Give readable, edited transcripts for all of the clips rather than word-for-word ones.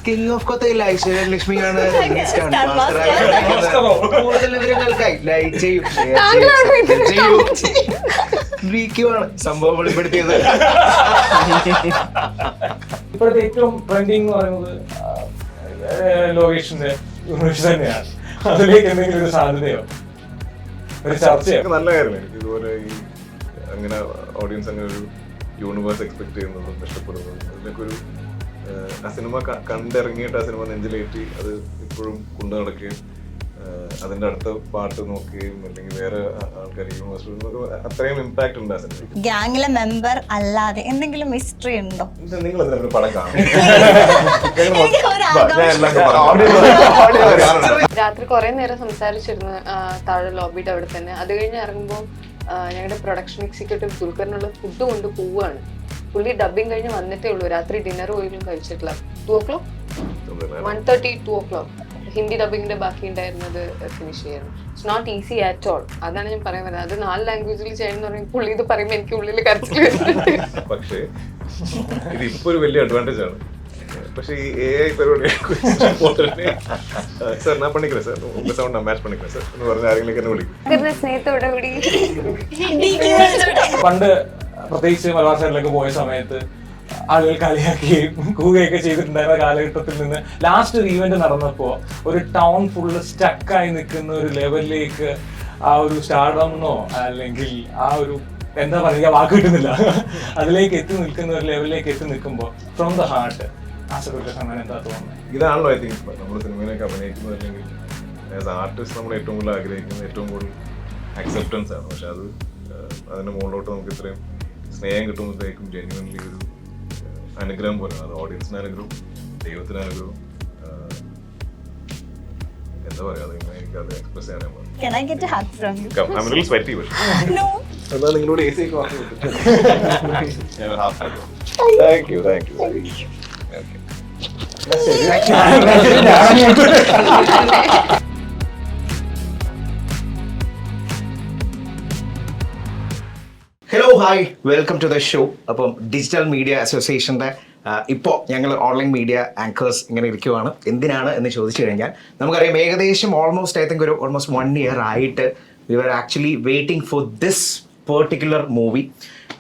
King of കൊത്തയിൽ Aishwarya ലക്ഷ്മിയാണ് കൂടുതൽ വിവരങ്ങൾക്കായി like ചെയ്യും സംഭവം വെളിപ്പെടുത്തിയത്. ഇപ്പോഴത്തെ ഏറ്റവും ട്രെൻഡിങ് എന്ന് പറയുന്നത് ലോകേഷിന്റെ യൂണിവേഴ്സ് തന്നെയാണ്. അതിലേക്ക് എന്തെങ്കിലും ഒരു സാധ്യതയോ ഒരു ചർച്ചയോ? നല്ല കാര്യമാണ്. എനിക്ക് ഇതുപോലെ ഈ അങ്ങനെ ഓഡിയൻസ് അങ്ങനെ ഒരു യൂണിവേഴ്സ് എക്സ്പെക്ട് ചെയ്യുന്നതും ഇഷ്ടപ്പെടുന്നതും അതിനൊക്കെ ഒരു ആ സിനിമ കണ്ടിറങ്ങിയിട്ട് ആ സിനിമ നെഞ്ചിലേറ്റി അത് ഇപ്പോഴും കൊണ്ടു നടക്കുകയും അതിന്റെ അടുത്ത പാട്ട് നോക്കുകയും അല്ലെങ്കിൽ വേറെ ആൾക്കാർ യൂണിവേഴ്സ് അത്രയും ഇമ്പാക്ട് ഉണ്ട് ആ സിനിമ. ഗ്യാങ്ങിലെ മെമ്പർ അല്ലാതെ എന്തെങ്കിലും മിസ്റ്ററി ഉണ്ടോ? നിങ്ങൾ എന്തെങ്കിലും പടം കാണും. രാത്രി കുറെ നേരം സംസാരിച്ചിരുന്നു താഴെ ലോബിയുടെ അവിടെ തന്നെ. അത് കഴിഞ്ഞ് ഇറങ്ങുമ്പോൾ ഞങ്ങളുടെ പ്രൊഡക്ഷൻ എക്സിക്യൂട്ടീവ് ദുൽഖറിനുള്ള ഫുഡ് കൊണ്ട് പോവുകയാണ്. പുള്ളി ഡബിങ് കഴിഞ്ഞ് വന്നിട്ടേ ഉള്ളൂ. രാത്രി ഡിന്നർ പോലും കഴിച്ചിട്ടില്ല. 2:00, 1:30, 2:00 ഹിന്ദി ഡബിങ്ങിന്റെ ബാക്കി ഉണ്ടായിരുന്നത് ഫിനിഷ് ചെയ്യണം. It's not easy at all. അതാണ് ഞാൻ പറയാൻ പറ്റുന്നത്. അത് 4 ലാംഗ്വേജിൽ ചെയ്യണമെന്ന് പറയുമ്പോൾ പുള്ളി ഇത് പറയുമ്പോൾ എനിക്ക് ഉള്ളിൽ കരച്ചിൽ വരുന്നുണ്ട്. പക്ഷേ ഇത് ഇപ്പൊ ഒരു വലിയ അഡ്വാൻറ്റേജ് ആണ്. പക്ഷേ ഈ AI പരിപാടി സാർ ഞാൻ പണിக்கிறேன் സാർ ഉங்க சவுண்ட் நான் மேட்ச் பண்ணிக்கிறேன் சார் എന്ന് പറഞ്ഞ ആരെങ്കിലും എന്നെ വിളിക്കും. സ്നേഹത്തോടെ കൂടി പണ്ട് പ്രത്യേകിച്ച് മലബാർ സൈഡിലൊക്കെ പോയ സമയത്ത് ആളുകൾ കളിയാക്കുകയും കൂവുകയൊക്കെ ചെയ്തിട്ടുണ്ടായിരുന്ന കാലഘട്ടത്തിൽ നിന്ന് ലാസ്റ്റ് ഒരു ഈവന്റ് നടന്നപ്പോൾ ഒരു ടൗൺ ഫുള്ള് സ്റ്റക്കായി നിൽക്കുന്ന ഒരു ലെവലിലേക്ക് ആ ഒരു സ്റ്റാർഡമെന്നോ അല്ലെങ്കിൽ ആ ഒരു എന്താ പറയുക വാക്ക് കിട്ടുന്നില്ല, അതിലേക്ക് എത്തി നിൽക്കുന്ന ഒരു ലെവലിലേക്ക് എത്തി നിൽക്കുമ്പോൾ ഫ്രോം ദ ഹാർട്ട് ആശുപത്രി എന്താ തോന്നുന്നത്? ഇതാണല്ലോ ഐ തിങ്ക് നമ്മൾ സിനിമയിലൊക്കെ അഭിനയിക്കുന്നത് അല്ലെങ്കിൽ ആസ് ആർട്ടിസ്റ്റ് നമ്മൾ ഏറ്റവും കൂടുതൽ ആഗ്രഹിക്കുന്നത് ഏറ്റവും കൂടുതൽ അക്സെപ്റ്റൻസ് ആണ്. പക്ഷെ അത് അതിന്റെ മുകളിലോട്ട് നമുക്ക് ഇത്രയും സ്നേഹം കിട്ടുമ്പോഴത്തേക്കും ജെന്യുവൻലി ഒരു അനുഗ്രഹം പോലെയാണ്. അത് ഓഡിയൻസിന് അനുഗ്രഹം, ദൈവത്തിന് അനുഗ്രഹം. എന്താ പറയാ, എനിക്ക് അത് എക്സ്പ്രസ് ചെയ്യാൻ എന്നാ നിങ്ങളോട് AC ഒക്കെ വാങ്ങി thank you. Hello hi, welcome to the show. അപ്പം ഡിജിറ്റൽ മീഡിയ അസോസിയേഷൻ്റെ ഇപ്പോൾ ഞങ്ങൾ ഓൺലൈൻ മീഡിയ ആങ്കേഴ്സ് ഇങ്ങനെ ഇരിക്കുവാണ്. എന്തിനാണ് എന്ന് ചോദിച്ചു കഴിഞ്ഞാൽ നമുക്കറിയാം ഏകദേശം ഓൾമോസ്റ്റ് ഐ തിങ്ക് ഒരു ഓൾമോസ്റ്റ് 1 year ആയിട്ട് we are actually waiting for this particular movie.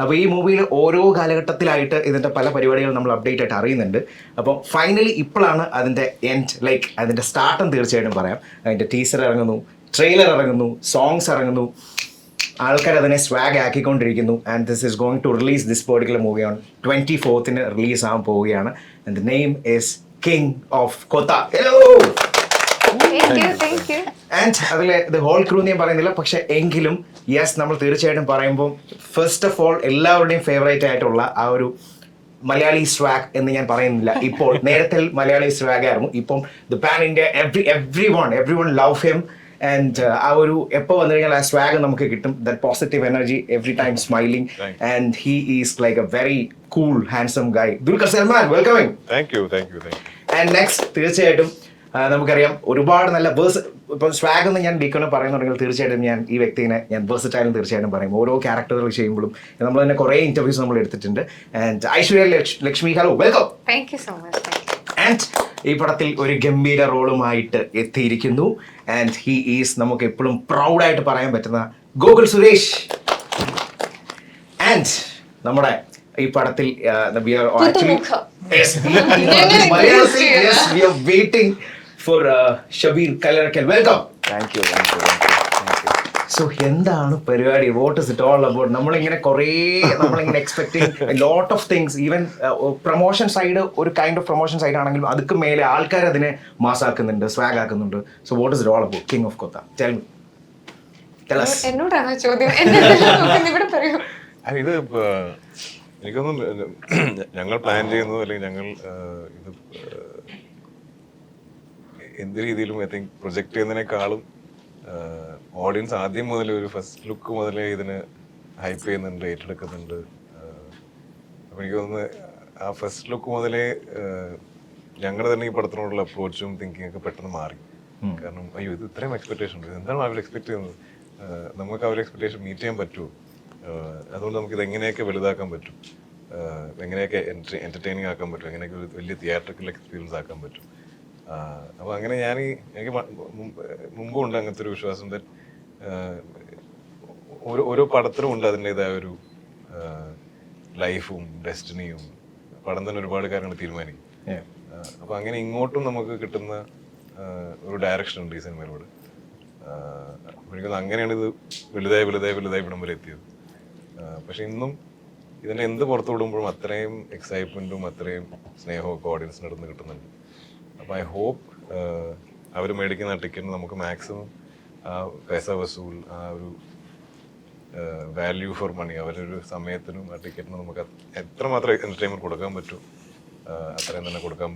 അപ്പോൾ ഈ മൂവിയിൽ ഓരോ കാലഘട്ടത്തിലായിട്ട് ഇതിൻ്റെ പല പരിപാടികൾ നമ്മൾ അപ്ഡേറ്റ് ആയിട്ട് അറിയുന്നുണ്ട്. അപ്പോൾ ഫൈനലി ഇപ്പോഴാണ് അതിൻ്റെ എൻഡ്, ലൈക്ക് അതിൻ്റെ സ്റ്റാർട്ടും തീർച്ചയായിട്ടും പറയാം. അതിൻ്റെ ടീസർ ഇറങ്ങുന്നു, ട്രെയിലർ ഇറങ്ങുന്നു, സോങ്സ് ഇറങ്ങുന്നു, ആൾക്കാർ അതിനെ സ്വാഗ് ആക്കിക്കൊണ്ടിരിക്കുന്നു. And this is going to release this particular movie on 24th release ആകാൻ പോവുകയാണ്. And the name is king of Kotha. Hello. And അതിലെ ദ ഹോൾ ക്രൂ ഞാൻ പറയുന്നില്ല, പക്ഷെ എങ്കിലും യെസ് നമ്മൾ തീർച്ചയായിട്ടും പറയുമ്പോൾ ഫസ്റ്റ് ഓഫ് ഓൾ എല്ലാവരുടെയും ഫേവറേറ്റ് ആയിട്ടുള്ള ആ ഒരു മലയാളി സ്വാഗ് എന്ന് ഞാൻ പറയുന്നില്ല. ഇപ്പോൾ നേരത്തെ മലയാളി സ്വാഗ് ആയിരുന്നു, ഇപ്പം the pan India every one love him. And ആ ഒരു എപ്പോൾ വന്നു കഴിഞ്ഞാൽ ആ സ്വാഗ് നമുക്ക് കിട്ടും, that positive energy every time smiling. And he is like A very cool handsome Guy. Dulquer Salman, welcoming. Thank you. And next തീർച്ചയായിട്ടും നമുക്കറിയാം ഒരുപാട് നല്ല ഇപ്പം സ്വാഗ് എന്ന് ഞാൻ ഡീക്കോണ് പറയുന്നുണ്ടെങ്കിൽ തീർച്ചയായിട്ടും ഞാൻ ഈ വ്യക്തിനെ ഞാൻ വേഴ്സറ്റൈലും തീർച്ചയായിട്ടും പറയും. ഓരോ ക്യാരക്ടറുകൾ ചെയ്യുമ്പോഴും നമ്മൾ തന്നെ കുറേ ഇന്റർവ്യൂസ് നമ്മൾ എടുത്തിട്ടുണ്ട്. And Aishwarya Lakshmi, hello, welcome. Thank you so much. And ഈ പടത്തിൽ ഒരു ഗംഭീര റോളുമായിട്ട് എത്തിയിരിക്കുന്നു. ആൻഡ് ഹി ഈസ് നമുക്ക് എപ്പോഴും പ്രൗഡായിട്ട് പറയാൻ പറ്റുന്ന ഗോകുൽ സുരേഷ്. ആൻഡ് നമ്മുടെ ഈ പടത്തിൽ waiting for Shabeer Kallarakkal. Welcome. Thank you. So എന്താണ് പരിപാടി? What is it all about? നമ്മളിങ്ങനെ expecting lot of things. Even promotion side ഒരു കൈൻഡ് ഓഫ് പ്രൊമോഷൻ സൈഡ് ആണെങ്കിലും അതുക്ക് മേലെ ആൾക്കാർ അതിനെ മാസാക്കുന്നുണ്ട്, സ്വാഗ് ആക്കുന്നുണ്ട്. So what is it all about king of Kotha? എന്നോടാണോ ചോദ്യം? ഇവിടെ പറയൂ. ഇത് എനിക്കൊന്നും ഞങ്ങൾ പ്ലാൻ ചെയ്യുന്നത് അല്ലെങ്കിൽ ഞങ്ങൾ ഇത് എന്ത് രീതിയിലും ഐ തിങ്ക് പ്രൊജക്ട് ചെയ്യുന്നതിനേക്കാളും ഓഡിയൻസ് ആദ്യം മുതൽ ഒരു ഫസ്റ്റ് ലുക്ക് മുതലേ ഇതിന് ഹൈപ്പ് ചെയ്യുന്നുണ്ട്, ഏറ്റെടുക്കുന്നുണ്ട്. അപ്പം എനിക്ക് തോന്നുന്നത് ആ ഫസ്റ്റ് ലുക്ക് മുതലേ ഞങ്ങൾ തന്നെ ഈ പടത്തിനോടുള്ള അപ്രോച്ചും തിങ്കിങ് ഒക്കെ പെട്ടെന്ന് മാറി. കാരണം അയ്യോ ഇത് ഇത്രയും എക്സ്പെക്ടേഷൻ ഉണ്ട്, എന്താണ് അവർ എക്സ്പെക്ട് ചെയ്യുന്നത്, നമുക്ക് അവരുടെ എക്സ്പെക്ടേഷൻ മീറ്റ് ചെയ്യാൻ പറ്റുമോ, അതുകൊണ്ട് നമുക്കിത് എങ്ങനെയൊക്കെ വലുതാക്കാൻ പറ്റും. എങ്ങനെയൊക്കെ എന്റർടൈനിങ് ആക്കാൻ പറ്റും, എങ്ങനെയൊക്കെ ഒരു വലിയ തിയേറ്ററിക്കൽ എക്സ്പീരിയൻസ് ആക്കാൻ പറ്റും. അപ്പോൾ അങ്ങനെ എനിക്ക് മുമ്പും ഉണ്ട് അങ്ങനത്തെ ഒരു വിശ്വാസം. ഓരോ പടത്തിലും ഉണ്ട് അതിൻ്റെതായ ഒരു ലൈഫും ഡെസ്റ്റിനിയും. പടം തന്നെ ഒരുപാട് കാര്യങ്ങൾ തീരുമാനിക്കും. അപ്പോൾ അങ്ങനെ ഇങ്ങോട്ടും നമുക്ക് കിട്ടുന്ന ഒരു ഡയറക്ഷൻ ഉണ്ട് ഈ സിനിമയിലൂടെ. എനിക്ക് അങ്ങനെയാണ് ഇത് വലുതായി ഇവിടം വരെ എത്തിയത്. പക്ഷെ ഇന്നും ഇതിൻ്റെ എന്ത് പുറത്തു വിടുമ്പോഴും അത്രയും എക്സൈറ്റ്മെൻറ്റും അത്രയും സ്നേഹവും ഒക്കെ ഓഡിയൻസിൻ്റെ അടുത്ത് കിട്ടുന്നുണ്ട്. അപ്പോൾ ഐ ഹോപ്പ് അവർ മേടിക്കുന്ന ടിക്കറ്റിന് നമുക്ക് മാക്സിമം ആ പൈസ വസൂൽ, ആ ഒരു വാല്യൂ ഫോർ മണി, അവരൊരു സമയത്തിനും ആ ടിക്കറ്റിനും നമുക്ക് എത്രമാത്രം എൻ്റർടൈൻമെൻറ്റ് കൊടുക്കാൻ പറ്റും അത്രയും തന്നെ കൊടുക്കാൻ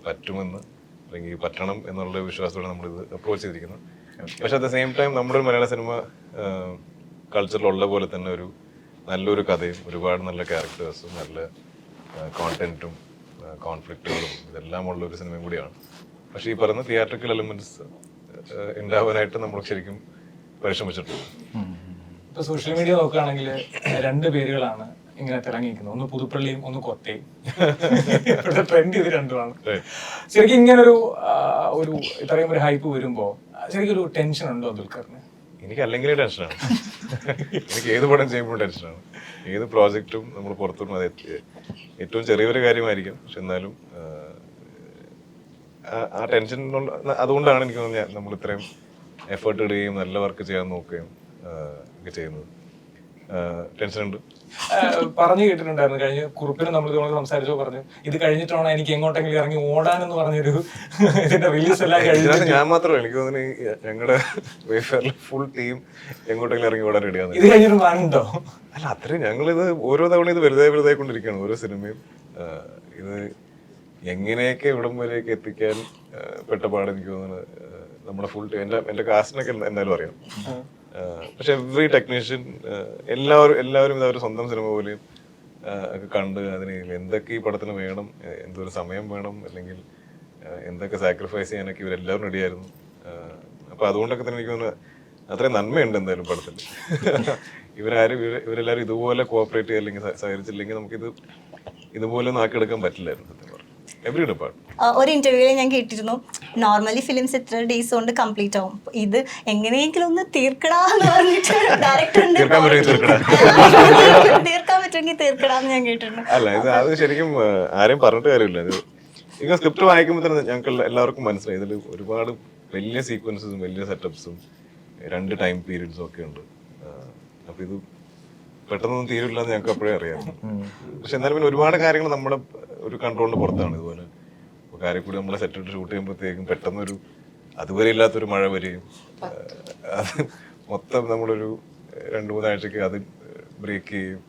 പറ്റുമെന്ന്, അല്ലെങ്കിൽ പറ്റണം എന്നുള്ള വിശ്വാസത്തോടെ നമ്മളിത് അപ്രോച്ച് ചെയ്തിരിക്കുന്നത്. പക്ഷെ അറ്റ് ദ സെയിം ടൈം നമ്മുടെ ഒരു മലയാള സിനിമ കൾച്ചറിലുള്ള പോലെ തന്നെ ഒരു നല്ലൊരു കഥയും ഒരുപാട് നല്ല ക്യാരക്ടേഴ്സും നല്ല കോണ്ടന്റും കോൺഫ്ലിക്റ്റുകളും ഇതെല്ലാം ഉള്ള ഒരു സിനിമയും കൂടിയാണ്. പക്ഷേ ഈ പറയുന്ന തിയേറ്ററിക്കൽ എലിമെന്റ്സ് ഉണ്ടാവാനായിട്ട് നമ്മൾ ശരിക്കും പരിശ്രമിച്ചിട്ടുണ്ട്. ഇപ്പൊ സോഷ്യൽ മീഡിയ നോക്കുകയാണെങ്കിൽ 2 പേരുകളാണ് ഇങ്ങനെ തിളങ്ങിയിരിക്കുന്നത്, ഒന്ന് പുതുപ്പള്ളിയും ഒന്ന് കൊത്തയും. ഇവിടെ ട്രെൻഡ് ഇത് രണ്ടുമാണ്. ശരിക്കും ഇങ്ങനൊരു ഇത്രയും ഒരു ഹൈപ്പ് വരുമ്പോ ശരിക്കും ഒരു ടെൻഷൻ ഉണ്ടോ ദുൽഖറിന്? എനിക്ക് അല്ലെങ്കിൽ ടെൻഷനാണ്. എനിക്ക് ഏത് പടം ചെയ്യുമ്പോഴും ടെൻഷനാണ്. ഏത് പ്രോജക്റ്റും നമ്മൾ പുറത്തുനിന്ന് അത് ഏറ്റവും ചെറിയൊരു കാര്യമായിരിക്കും, പക്ഷെ എന്നാലും ആ ടെൻഷൻ അതുകൊണ്ടാണ് എനിക്ക് തോന്നുന്നത് നമ്മൾ ഇത്രയും എഫേർട്ട് ഇടുകയും നല്ല വർക്ക് ചെയ്യാൻ നോക്കുകയും ഒക്കെ ചെയ്യുന്നത്. ടെൻഷനുണ്ട്. പറഞ്ഞു കേട്ടിട്ടുണ്ടായിരുന്നു കഴിഞ്ഞ കുറിപ്പിന് നമ്മൾ ഇതുകൊണ്ട് സംസാരിച്ചോ പറഞ്ഞു ഇത് കഴിഞ്ഞിട്ടാണ് എനിക്ക് എങ്ങോട്ടെങ്കിലും ഇറങ്ങി ഓടാനെന്ന് പറഞ്ഞൊരു ഇതിന്റെ റിലീസ് എല്ലാം കഴിഞ്ഞു. ഞാൻ മാത്രമല്ല, എനിക്ക് തോന്നുന്നു ഞങ്ങളുടെ വേഫെയറിലെ ഫുൾ ടീം എങ്ങോട്ടെങ്കിലും ഇറങ്ങി ഓടാൻ റെഡിയാണ്. ഇത് കഴിഞ്ഞൊരു പ്ലാൻ ഉണ്ടോ? അല്ല, അത്രയും ഞങ്ങളിത് ഓരോ തവണ ഇത് വലുതായി കൊണ്ടിരിക്കുകയാണ് ഓരോ സിനിമയും. ഇത് എങ്ങനെയൊക്കെ ഇവിടം വരെയൊക്കെ എത്തിക്കാൻ പെട്ടപാട് എനിക്ക് തോന്നുന്നത് നമ്മുടെ ഫുൾ ടീം, എൻ്റെ കാസ്റ്റിനൊക്കെ എന്തായാലും അറിയാം. പക്ഷെ എവറി ടെക്നീഷ്യൻ എല്ലാവരും ഇതവർ സ്വന്തം സിനിമ പോലെയും ഒക്കെ കണ്ട് അതിന് എന്തൊക്കെ ഈ പടത്തിന് വേണം, എന്തൊരു സമയം വേണം, അല്ലെങ്കിൽ എന്തൊക്കെ സാക്രിഫൈസ് ചെയ്യാനൊക്കെ ഇവരെല്ലാവരും റെഡിയായിരുന്നു. അപ്പോൾ അതുകൊണ്ടൊക്കെ തന്നെ എനിക്ക് തോന്നുന്നത് അത്രയും നന്മയുണ്ട് എന്തായാലും പടത്തിൽ. ഇവരെല്ലാവരും ഇതുപോലെ കോഓപ്പറേറ്റ് ചെയ്യുക അല്ലെങ്കിൽ സഹകരിച്ചില്ലെങ്കിൽ നമുക്കിത് ഇതുപോലെ ഒന്നും ആക്കിയെടുക്കാൻ പറ്റില്ലായിരുന്നു സത്യം പറഞ്ഞു. Every department. ഒരു ഇന്റർവ്യൂവിൽ ഞാൻ കേട്ടിരുന്നു നോർമലി ഫിലിംസ് എത്ര ഡേയ്സ് കൊണ്ട് കംപ്ലീറ്റ് ആവും, ഇത് എങ്ങനെയെങ്കിലും ഒന്ന് തീർക്കടാന്ന് പറഞ്ഞിട്ട് ഡയറക്ടറിന്റെ തീർക്കാൻ പറ്റുമെങ്കിൽ തീർക്കടാന്ന് ഞാൻ കേട്ടിട്ടുണ്ട്. അല്ല, അത് ശരിക്കും ആരെയും പറഞ്ഞിട്ട് കാര്യമില്ല. ഇത് നിങ്ങൾ സ്ക്രിപ്റ്റ് വായിക്കുമ്പോൾ തന്നെ ഞങ്ങൾക്ക് എല്ലാവർക്കും മനസ്സിലായി ഇതിൽ ഒരുപാട് വലിയ സീക്വൻസസും വലിയ സെറ്റപ്സും 2 ടൈം പീരീഡ്സും ഒക്കെ ഉണ്ട്. അപ്പൊ ഇത് പെട്ടെന്നൊന്നും തീരില്ല എന്ന് ഞങ്ങൾക്ക് അപ്പോഴേ അറിയാം. പക്ഷെ എന്നാലും പിന്നെ ഒരുപാട് കാര്യങ്ങൾ നമ്മുടെ ഒരു കൺട്രോളിന്റെ പുറത്താണ്. ഇതുപോലെ കാര്യക്കൂടി നമ്മളെ സെറ്റിട്ട് ഷൂട്ട് ചെയ്യുമ്പോഴത്തേക്കും പെട്ടെന്നൊരു അതുവരെ ഇല്ലാത്തൊരു മഴ വരികയും അത് മൊത്തം നമ്മളൊരു 2-3 ആഴ്ചക്ക് അത് ബ്രേക്ക് ചെയ്യും.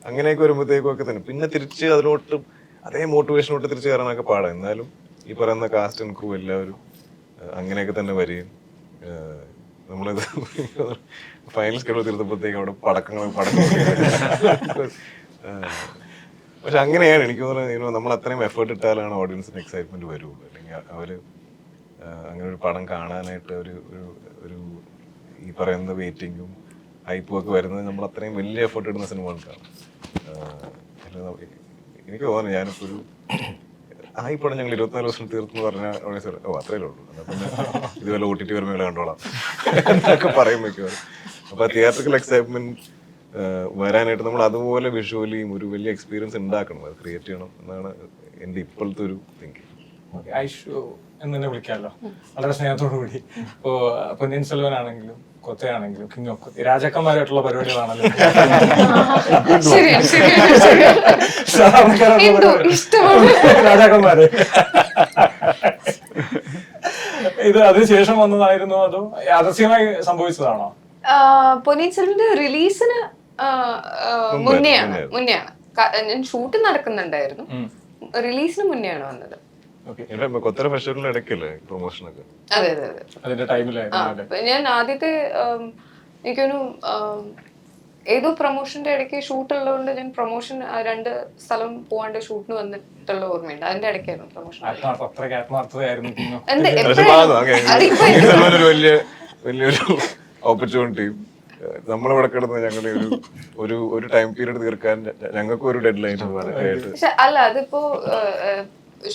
അങ്ങനെയൊക്കെ വരുമ്പോഴത്തേക്കും ഒക്കെ തന്നെ പിന്നെ തിരിച്ച് അതിലോട്ട് അതേ മോട്ടിവേഷനോട്ട് തിരിച്ച് കയറാനൊക്കെ പാടാം. എന്നാലും ഈ പറയുന്ന കാസ്റ്റ് ആൻഡ് ക്രൂ എല്ലാവരും അങ്ങനെയൊക്കെ തന്നെ വരികയും നമ്മളിത് ഫൈനൽ സ്കെഡ്യൂൾ തീർത്തപ്പോഴത്തേക്കും അവിടെ പടക്കങ്ങൾ പക്ഷെ അങ്ങനെയാണ് എനിക്ക് തോന്നുന്നത്. നമ്മൾ അത്രയും എഫേർട്ട് ഇട്ടാലാണ് ഓഡിയൻസിന് എക്സൈറ്റ്മെന്റ് വരുള്ളൂ. അല്ലെങ്കിൽ അവര് അങ്ങനെ ഒരു പടം കാണാനായിട്ട് ഒരു ഈ പറയുന്ന വെയിറ്റിങ്ങും ഹൈപ്പും ഒക്കെ വരുന്നത് നമ്മൾ അത്രയും വലിയ എഫേർട്ട് ഇടുന്ന സിനിമകൾക്കാണ്. എനിക്ക് തോന്നുന്നു ഞാനിപ്പോൾ ഈ പടം ഞങ്ങൾ 24 ദിവസം തീർത്തെന്ന് പറഞ്ഞാൽ അത്രയേ ഉള്ളൂ, എന്നാൽ പിന്നെ ഇതുപോലെ OTT വരുമ്പോൾ കണ്ടോളാം എന്നൊക്കെ പറയുമ്പോഴേക്കും. അപ്പോൾ തിയേറ്ററിക്കൽ എക്സൈറ്റ്മെന്റ് വരാനായിട്ട് നമ്മൾ അതുപോലെ വിഷ്വലിയും ഒരു വലിയ എക്സ്പീരിയൻസ് ഉണ്ടാക്കണം, അത് ക്രിയേറ്റ് ചെയ്യണം എന്നാണ് എൻ്റെ ഇപ്പോഴത്തെ ഒരു തിങ്കിങ്. ഐഷു എന്ന് തന്നെ വിളിക്കാമല്ലോ വളരെ സ്നേഹത്തോടു കൂടി. ഇപ്പോ പൊന്നിയിൻ സെൽവൻ ആണെങ്കിലും കൊത്തയാണെങ്കിലും കിങ് ഓഫ് കൊത്തി രാജാക്കന്മാരായിട്ടുള്ള പരിപാടികളാണല്ലോ. രാജാക്കന്മാര് ഇത് അതിനുശേഷം വന്നതായിരുന്നോ അതോ യാദൃശ്യമായി സംഭവിച്ചതാണോ? പൊന്നിയിൻ സെൽവന്റെ റിലീസിന് മുന്നെയാണ്. ഞാൻ ഷൂട്ട് നടക്കുന്നുണ്ടായിരുന്നു, റിലീസിന് മുന്നെയാണ് വന്നത്. കൊത്തര ഫെസ്റ്റിവലിന്റെ ഇടയ്ക്കല്ലേ പ്രൊമോഷനൊക്കെ? അതെ അതെ അതെ, അതിന്റെ ടൈമിലായിരുന്നു. ഞാൻ ആദ്യത്തെ എനിക്കൊരു ഏതോ പ്രൊമോഷന്റെ ഇടയ്ക്ക് ഷൂട്ട് ഉള്ളതുകൊണ്ട് ഞാൻ പ്രൊമോഷൻ 2 സ്ഥലം പോവാണ്ട് ഷൂട്ടിന് വന്നിട്ടുള്ള ഓർമ്മയുണ്ട്. അതിന്റെ ഇടയ്ക്കായിരുന്നു പ്രൊമോഷൻ. വലിയൊരു ഓപ്പർച്യൂണിറ്റിയും നമ്മളിവിടെ കിടന്ന് ഞങ്ങളുടെ ഒരു ടൈം പീരീഡ് തീർക്കാൻ ഞങ്ങൾക്കും ഒരു ഡെഡ് ലൈൻ ആയിട്ട്. പക്ഷെ അല്ല, അതിപ്പോ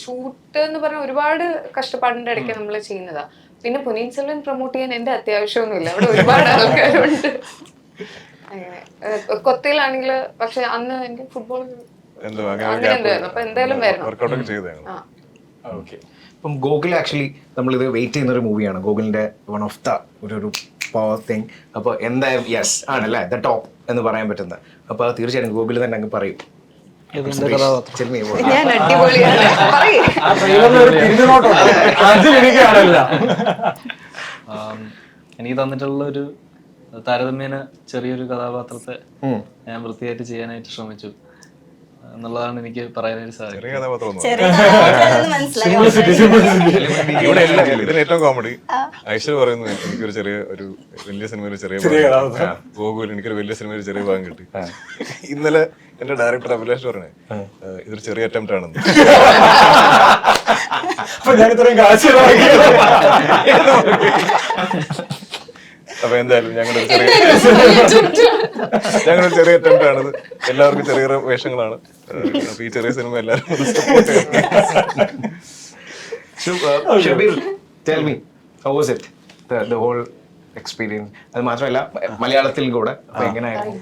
ഷൂട്ട് എന്ന് പറഞ്ഞ ഒരുപാട് കഷ്ടപ്പാടിന്റെ ഇടയ്ക്ക് നമ്മൾ ചെയ്യുന്നതാ. പിന്നെ പൊന്നിയിൻ സെൽവൻ പ്രൊമോട്ട് ചെയ്യാൻ എന്റെ അത്യാവശ്യമൊന്നുമില്ല, അവിടെ ഒരുപാട് ആൾക്കാരുണ്ട്. അങ്ങനെ കൊത്തയിലാണെങ്കിൽ പക്ഷെ അന്ന് എനിക്ക് ഫുട്ബോൾ എന്തോ അങ്ങനെ ഉണ്ടായിരുന്നു. അപ്പൊ എന്തായാലും വരണം. വർക്കൗട്ടൊക്കെ ചെയ്തതാണ്. ഓക്കെ. ഇപ്പം ഗോകുൽ ആക്ച്വലി നമ്മളിത് വെയിറ്റ് ചെയ്യുന്ന ഒരു മൂവിയാണ്, ഗോകുലിന്റെ വൺ ഓഫ് ദ ഒരു പവർ തിങ്. അപ്പോൾ എന്തായാലും യെസ് ആണല്ലേ ദ ടോപ്പ് എന്ന് പറയാൻ പറ്റുന്നത്. അപ്പോൾ അത് തീർച്ചയായും ഗോകുൽ തന്നെ അങ്ങ് പറയും. ഞാൻ അടിപൊളിയാണ്. പറയേ. ആ ട്രെയിലറിൽ ഒരു തിരിഞ്ഞുനോട്ടമുണ്ട്. 5 മിനിറ്റാണല്ല. എനിക്ക് തന്നിട്ടുള്ള ഒരു താരതമ്യേന ചെറിയൊരു കഥാപാത്രത്തെ ഞാൻ വൃത്തിയായിട്ട് ചെയ്യാനായിട്ട് ശ്രമിച്ചു എന്നുള്ളതാണ് എനിക്ക് പറയാനായിട്ട് സാധിക്കും. ചെറിയ കഥാപാത്രം മനസ്സിലായി. ഇവിടെ എല്ലാം ഇതിന് ഏറ്റവും കോമഡി ഐശ്വര്യ പറയുന്നു, എനിക്കൊരു ചെറിയ ഒരു വലിയ സിനിമയിൽ ചെറിയ ഗോകുൽ എനിക്കൊരു വലിയ സിനിമയിൽ ചെറിയ ഭാഗം കിട്ടി. ഇന്നലെ എന്റെ ഡയറക്ടർ അഭിലാഷ് പറഞ്ഞേ ഇതൊരു ചെറിയ അറ്റംപ്റ്റ് ആണെന്ന്. അപ്പൊ ഞാൻ ഇത്രയും കാശ് അപ്പൊ എന്തായാലും ഞങ്ങളുടെ ചെറിയ അറ്റംപ്റ്റ് ആണിത്. എല്ലാവർക്കും ചെറിയ വേഷങ്ങളാണ്. അപ്പൊ ഈ ചെറിയ സിനിമ എല്ലാവരും support So, Shabir, tell me, how was it? The whole experience. അത് മാത്രമല്ല മലയാളത്തിൽ കൂടെ അപ്പൊ എങ്ങനെയായിരുന്നു?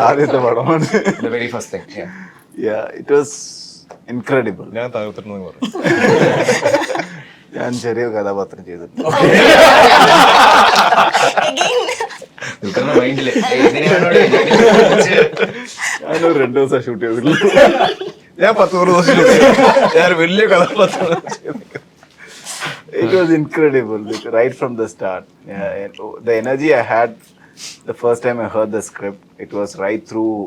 ആദ്യത്തെ പടമാണ്. The very first thing. Yeah, it was incredible. ഞാൻ താഴ്ത്തിട്ടെന്ന് പറഞ്ഞു. ഞാൻ ചെറിയ കഥാപാത്രം ചെയ്തിട്ടുണ്ട്. മൈൻഡില് ഞാനൊരു 2 ദിവസം ഷൂട്ട് ചെയ്തിട്ടുള്ളൂ. ഞാൻ 10 ദിവസം ഞാൻ വലിയ കഥാപാത്രം. It was incredible, right from the start. The energy I had the first time I heard the script, it was right through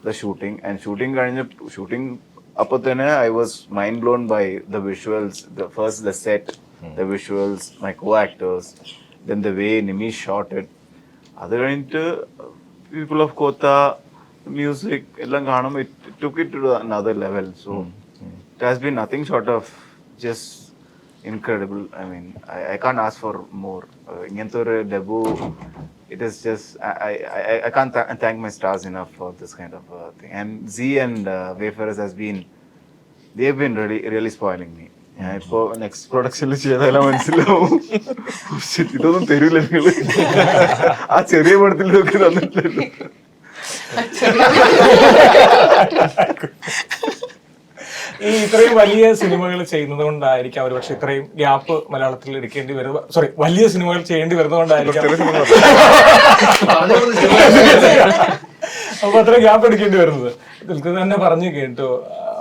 the shooting. And shooting appo thane I was mind blown by the visuals. The set, the visuals, my co-actors, then the way Nimish shot it. Other into people of Kotha, music, ellam kaanum, it took it to another level. So it has been nothing short of just incredible. I mean, I can't ask for more. Ingantore debut, it is just I can't thank my stars enough for this kind of thing. And Z and Wayfarers they've been really spoiling me. ഞാൻ ഇപ്പോ next പ്രൊഡക്ഷനിൽ ചെയ്താലും മനസ്സിലാവും ഇതൊന്നും തരൂല നിങ്ങള്. ആ ചെറിയ പടത്തിലൊക്കെ തന്നിട്ടില്ലല്ലോ. ഈ ഇത്രയും വലിയ സിനിമകൾ ചെയ്യുന്നത് കൊണ്ടായിരിക്കും അവർ പക്ഷെ ഇത്രയും ഗ്യാപ്പ് മലയാളത്തിൽ എടുക്കേണ്ടി വരുന്നത്. സോറി, വലിയ സിനിമകൾ ചെയ്യേണ്ടി വരുന്നതുകൊണ്ടായിരിക്കും അപ്പൊ അത്ര ഗ്യാപ്പ് എടുക്കേണ്ടി വരുന്നത്. ഇതിൽക്ക് തന്നെ പറഞ്ഞു കേട്ടോ,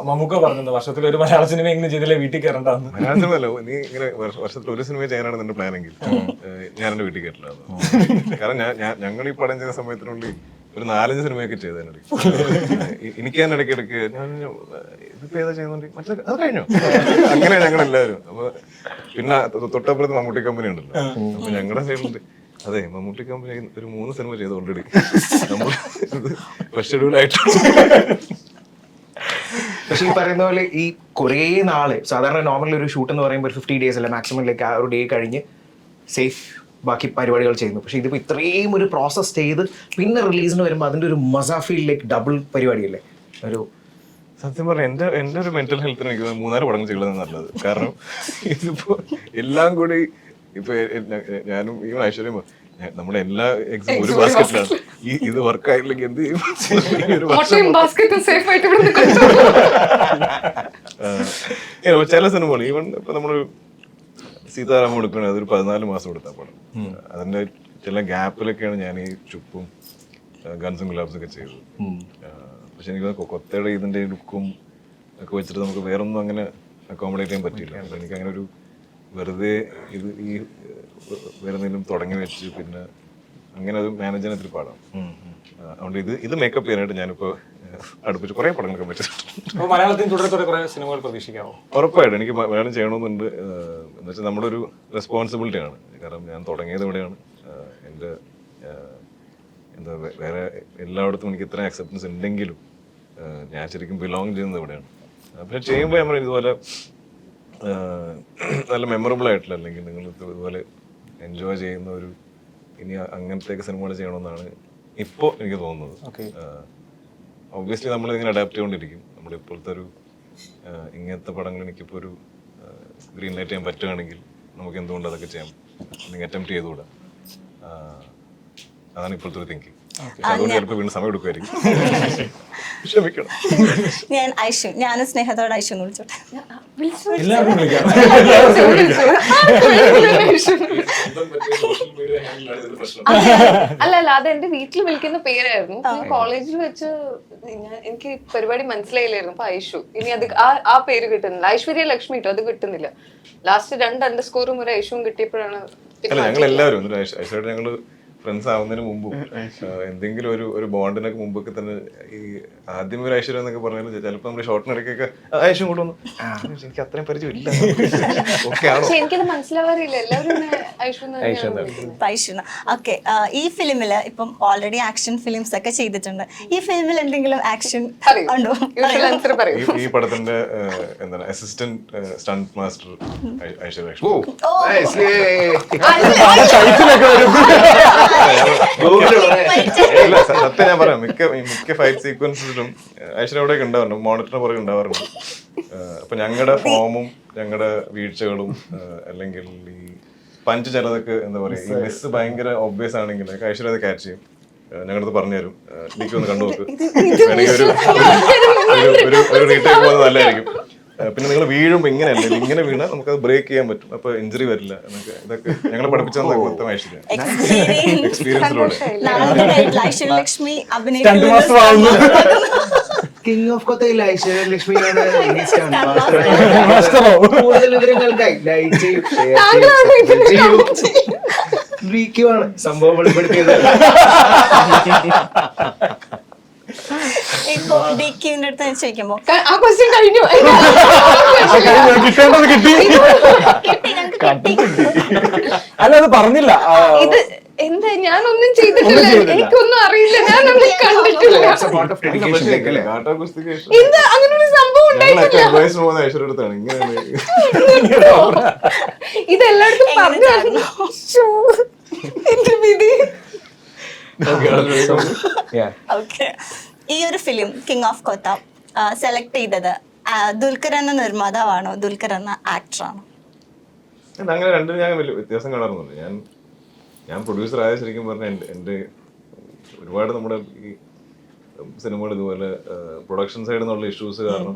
മമ്മൂക്ക പറഞ്ഞത് വർഷത്തിൽ ഒരു മലയാള സിനിമ എങ്ങനെ ചെയ്തില്ലേ വീട്ടിൽ കയറണ്ടെന്ന്. മലയാള സിനിമ നീ ഇങ്ങനെ വർഷത്തിൽ ഒരു സിനിമ ചെയ്യാനാണ് നിന്റെ പ്ലാനെങ്കിൽ ഞാൻ എന്റെ വീട്ടിൽ കയറ്റില്ലായിരുന്നു. കാരണം ഞങ്ങൾ ഈ പടം ചെയ്ത സമയത്തിനുള്ളിൽ ഒരു 4-5 സിനിമയൊക്കെ ചെയ്തതിനിടയ്ക്ക് എനിക്ക് തന്നെ ഇടയ്ക്കിടയ്ക്ക് ഞാൻ ഇതിപ്പോ ഏതാ ചെയ്യുന്നുണ്ട് മറ്റേ അത് കഴിഞ്ഞോ അങ്ങനെ ഞങ്ങളെല്ലാവരും. അപ്പൊ പിന്നെ തൊട്ടപ്പുറത്ത് മമ്മൂട്ടി കമ്പനി ഉണ്ടല്ലോ. അപ്പൊ ഞങ്ങളുടെ സൈഡിലുണ്ട് അതെ മമ്മൂട്ടി കമ്പനി ഒരു 3 സിനിമ ചെയ്ത് ഓൾറെഡി നമ്മൾ ഷെഡ്യൂൾ ആയിട്ടുണ്ട്. പക്ഷെ ഈ പറയുന്ന പോലെ ഈ കുറേ നാള് സാധാരണ നോർമൽ ഒരു ഷൂട്ട് എന്ന് പറയുമ്പോൾ 50 days അല്ല മാക്സിമം ലൈക്ക് ആ ഒരു ഡേ കഴിഞ്ഞ് സേഫ് ബാക്കി പരിപാടികൾ ചെയ്യുന്നു. പക്ഷെ ഇതിപ്പോൾ ഇത്രയും ഒരു പ്രോസസ് ചെയ്ത് പിന്നെ റിലീസിന് വരുമ്പോൾ അതിൻ്റെ ഒരു മസാ ഫീൽ ലൈക്ക് ഡബിൾ പരിപാടിയല്ലേ. ഒരു സത്യം പറഞ്ഞാൽ എന്റെ ഒരു മെന്റൽ ഹെൽത്തിന് എനിക്ക് 3-4 പടങ്ങൾ ചെയ്യുന്നത് നല്ലത്. കാരണം ഇതിപ്പോ എല്ലാം കൂടി ഇപ്പൊ ഞാനും ഈ ഐശ്വര്യം നമ്മുടെ എല്ലാ എക്സാം ഒരു ബാസ്കറ്റിലാണ്. ഇത് വർക്ക് ആയില്ലെങ്കിൽ എന്ത് ചെയ്യും? ചില സിനിമകൾ ഈവൻ ഇപ്പൊ നമ്മള് സീതാരാമം എടുക്കണേ അതൊരു 14 മാസം എടുത്താ പടം. അതിന്റെ ചില ഗ്യാപ്പിലൊക്കെയാണ് ഞാൻ ഈ ചുപ്പും ഗൺസും ഗുലാബ്സും ഒക്കെ ചെയ്തത്. പക്ഷെ എനിക്ക് കൊത്തയുടെ ഇതിന്റെ ലുക്കും ഒക്കെ വെച്ചിട്ട് നമുക്ക് വേറൊന്നും അങ്ങനെ അക്കോമഡേറ്റ് ചെയ്യാൻ പറ്റില്ല. അപ്പൊ എനിക്ക് അങ്ങനെ ഒരു വെറുതെ ഇത് ഈ വേറെ എന്തെങ്കിലും തുടങ്ങി വെച്ച് പിന്നെ അങ്ങനെ അത് മാനേജ് ചെയ്യാൻ ഇത്തിരി പാടാം. അതുകൊണ്ട് ഇത് മേക്കപ്പ് ചെയ്യാനായിട്ട് ഞാനിപ്പോ അടുപ്പിച്ച് കുറെ പടങ്ങളൊക്കെ പറ്റിയിട്ടുണ്ട്. മലയാളത്തിൽ തുടരെ കുറെ സിനിമകൾ പ്രതീക്ഷിക്കാമോ? ഉറപ്പായിട്ടും എനിക്ക് മലയാളം ചെയ്യണമെന്നുണ്ട്. എന്ന് വെച്ചാൽ നമ്മുടെ ഒരു റെസ്പോൺസിബിലിറ്റി ആണ്. കാരണം ഞാൻ തുടങ്ങിയത് ഇവിടെയാണ്. എൻ്റെ എന്താ വേറെ എല്ലായിടത്തും എനിക്ക് ഇത്രയും അക്സെപ്റ്റൻസ് ഉണ്ടെങ്കിലും ഞാൻ ശരിക്കും ബിലോങ് ചെയ്യുന്നത് ഇവിടെയാണ്. പിന്നെ ചെയ്യുമ്പോൾ നമ്മൾ ഇതുപോലെ നല്ല മെമ്മറബിൾ ആയിട്ടുള്ള അല്ലെങ്കിൽ നിങ്ങൾ ഇതുപോലെ എൻജോയ് ചെയ്യുന്ന ഒരു ഇനി അങ്ങനത്തെ സിനിമകൾ ചെയ്യണമെന്നാണ് ഇപ്പോൾ എനിക്ക് തോന്നുന്നത്. ഒബ്വിയസ്ലി നമ്മൾ ഇങ്ങനെ അഡാപ്റ്റ് ചെയ്തുകൊണ്ടിരിക്കും. നമ്മളിപ്പോഴത്തെ ഒരു ഇങ്ങനത്തെ പടങ്ങൾ എനിക്കിപ്പോൾ ഒരു ഗ്രീൻ ലൈറ്റ് ചെയ്യാൻ പറ്റുകയാണെങ്കിൽ നമുക്ക് എന്തുകൊണ്ട് അതൊക്കെ ചെയ്യാം, അല്ലെങ്കിൽ അറ്റംപ്റ്റ് ചെയ്തുകൂടാ. അതാണ് ഇപ്പോഴത്തെ ഒരു തിങ്കിങ്. അതുകൊണ്ട് ചിലപ്പോൾ വീണ്ടും സമയം എടുക്കുമായിരിക്കും. ക്ഷമിക്കണം. ഞാൻ ഐഷു, ഞാനും സ്നേഹത്തോടെ ഐഷു എന്ന് വിളിച്ചോട്ടെ. എല്ലാവർക്കും വിളിക്കാം. അല്ല അത് എന്റെ വീട്ടിൽ വിളിക്കുന്ന പേരായിരുന്നു. കോളേജിൽ വെച്ച് എനിക്ക് പരിപാടി മനസ്സിലായില്ലായിരുന്നു. അപ്പൊ ഐഷു, ഇനി അത് ആ പേര് കിട്ടുന്നില്ല. ഐശ്വര്യ ലക്ഷ്മി ഇട്ടോ, അത് കിട്ടുന്നില്ല. ലാസ്റ്റ് 2 അണ്ടർസ്കോറും ഒരു ഐഷുവും കിട്ടിയപ്പോഴാണ്. അല്ല, ഞങ്ങൾ എല്ലാവരും ഐശ്വര്യ ഞങ്ങള് ഫ്രണ്ട്സ് ആവുന്നതിന് മുമ്പും എന്തെങ്കിലും ഒരു ബോണ്ടിനൊക്കെ മുമ്പൊക്കെ തന്നെ ഈ ആദ്യം ഒരു ഐശ്വര്യം എന്നൊക്കെ പറഞ്ഞാൽ ചിലപ്പോൾ നമ്മുടെ ഷോർട്ടിനിടയ്ക്കൊക്കെ ഐശ്വര്യം കൂടെ വന്നു. എനിക്ക് അത്രയും പരിചയമില്ല. പക്ഷെ എനിക്കത് മനസ്സിലാവാറില്ല. എല്ലാവരും ഐഷു. ഓക്കെ, ഈ ഫിലിമില് ഇപ്പം ഓൾറെഡി ആക്ഷൻ ഫിലിംസ് ഒക്കെ ചെയ്തിട്ടുണ്ട്. ഈ ഫിലിമിൽ എന്തെങ്കിലും ആക്ഷൻ ഉണ്ടോ? ഈ പടത്തിന്റെ എന്താണ് assistant stunt master Aishwarya Lakshmi. സത്യം ഞാൻ പറയാം, മിക്ക ഫൈറ്റ് സീക്വൻസിലും ഐശ്വര്യ അവിടെയൊക്കെ ഉണ്ടാവാറുണ്ട്, മോണിറ്ററിന് പുറകെ ഉണ്ടാവാറുണ്ട്. അപ്പൊ ഞങ്ങളുടെ ഫോമും ഞങ്ങളുടെ വീഴ്ചകളും അല്ലെങ്കിൽ ഈ പഞ്ച് ചിലതൊക്കെ എന്താ പറയാ, ഈ മിസ് ഭയങ്കര ഒബ്വിയസ് ആണെങ്കിൽ ഐശ്വര്യ അത് ക്യാച്ച് ചെയ്യും. ഞങ്ങളത് പറഞ്ഞുതരും, എനിക്ക് ഒന്ന് കണ്ടു നോക്ക്, വേണമെങ്കിൽ ഒരു റീടേക്ക് പോകുന്നത് നല്ലതായിരിക്കും. പിന്നെ നിങ്ങൾ വീഴുമ്പോൾ ഇങ്ങനെയല്ല, ഇങ്ങനെ വീണാൽ നമുക്കത് ബ്രേക്ക് ചെയ്യാൻ പറ്റും, അപ്പൊ ഇഞ്ചുറി വരില്ല എന്നൊക്കെ. ഇതൊക്കെ ഞങ്ങൾ പഠിപ്പിച്ചത് മൊത്തം ഐശ്വര്യ എക്സ്പീരിയൻസിലൂടെ. ലക്ഷ്മി കിങ് ഓഫ് കൊത്തയിൽ ഐശ്വര്യ ലക്ഷ്മിയാണ് കൂടുതൽ വിവരങ്ങൾക്കായി ലൈക്ക് ചെയ്യും, ാണ് സംഭവം വെളിപ്പെടുത്തിയത്. ഇപ്പൊ ഡിക്കിന്റെ അടുത്ത് ചോദിക്കുമ്പോ ആ ക്വസ്റ്റ്യൻ കഴിഞ്ഞു. അല്ല, അത് പറഞ്ഞില്ല. ഇത് എന്താ, ഞാനൊന്നും ചെയ്തിട്ടില്ല, എനിക്കൊന്നും അറിയില്ല, ഞാനൊന്നും കണ്ടിട്ടില്ല. എന്താ അങ്ങനെ ഒരു സംഭവം ഉണ്ടായിട്ടില്ല. ഐശ്വര്യടുത്താണ് ഇങ്ങനെ ഇതെല്ലായിടത്തും പറഞ്ഞു. എന്റെ വിധി. ഓക്കെ, ഈ ഒരു film king of Kotha select ചെയ്തത് ദുൽഖർ എന്ന നിർമ്മാതാവാണോ ദുൽഖർ എന്ന ആക്ടറാണോ? അങ്ങനെ രണ്ടും ഞാൻ വലിയ വ്യത്യാസം കാണാറുന്നുണ്ട്. ഞാൻ പ്രൊഡ്യൂസർ ആയ ശരിക്കും പറഞ്ഞാൽ എൻ്റെ ഒരുപാട് നമ്മുടെ ഈ സിനിമകൾ ഇതുപോലെ പ്രൊഡക്ഷൻ സൈഡിൽ നിന്നുള്ള ഇഷ്യൂസ് കാരണം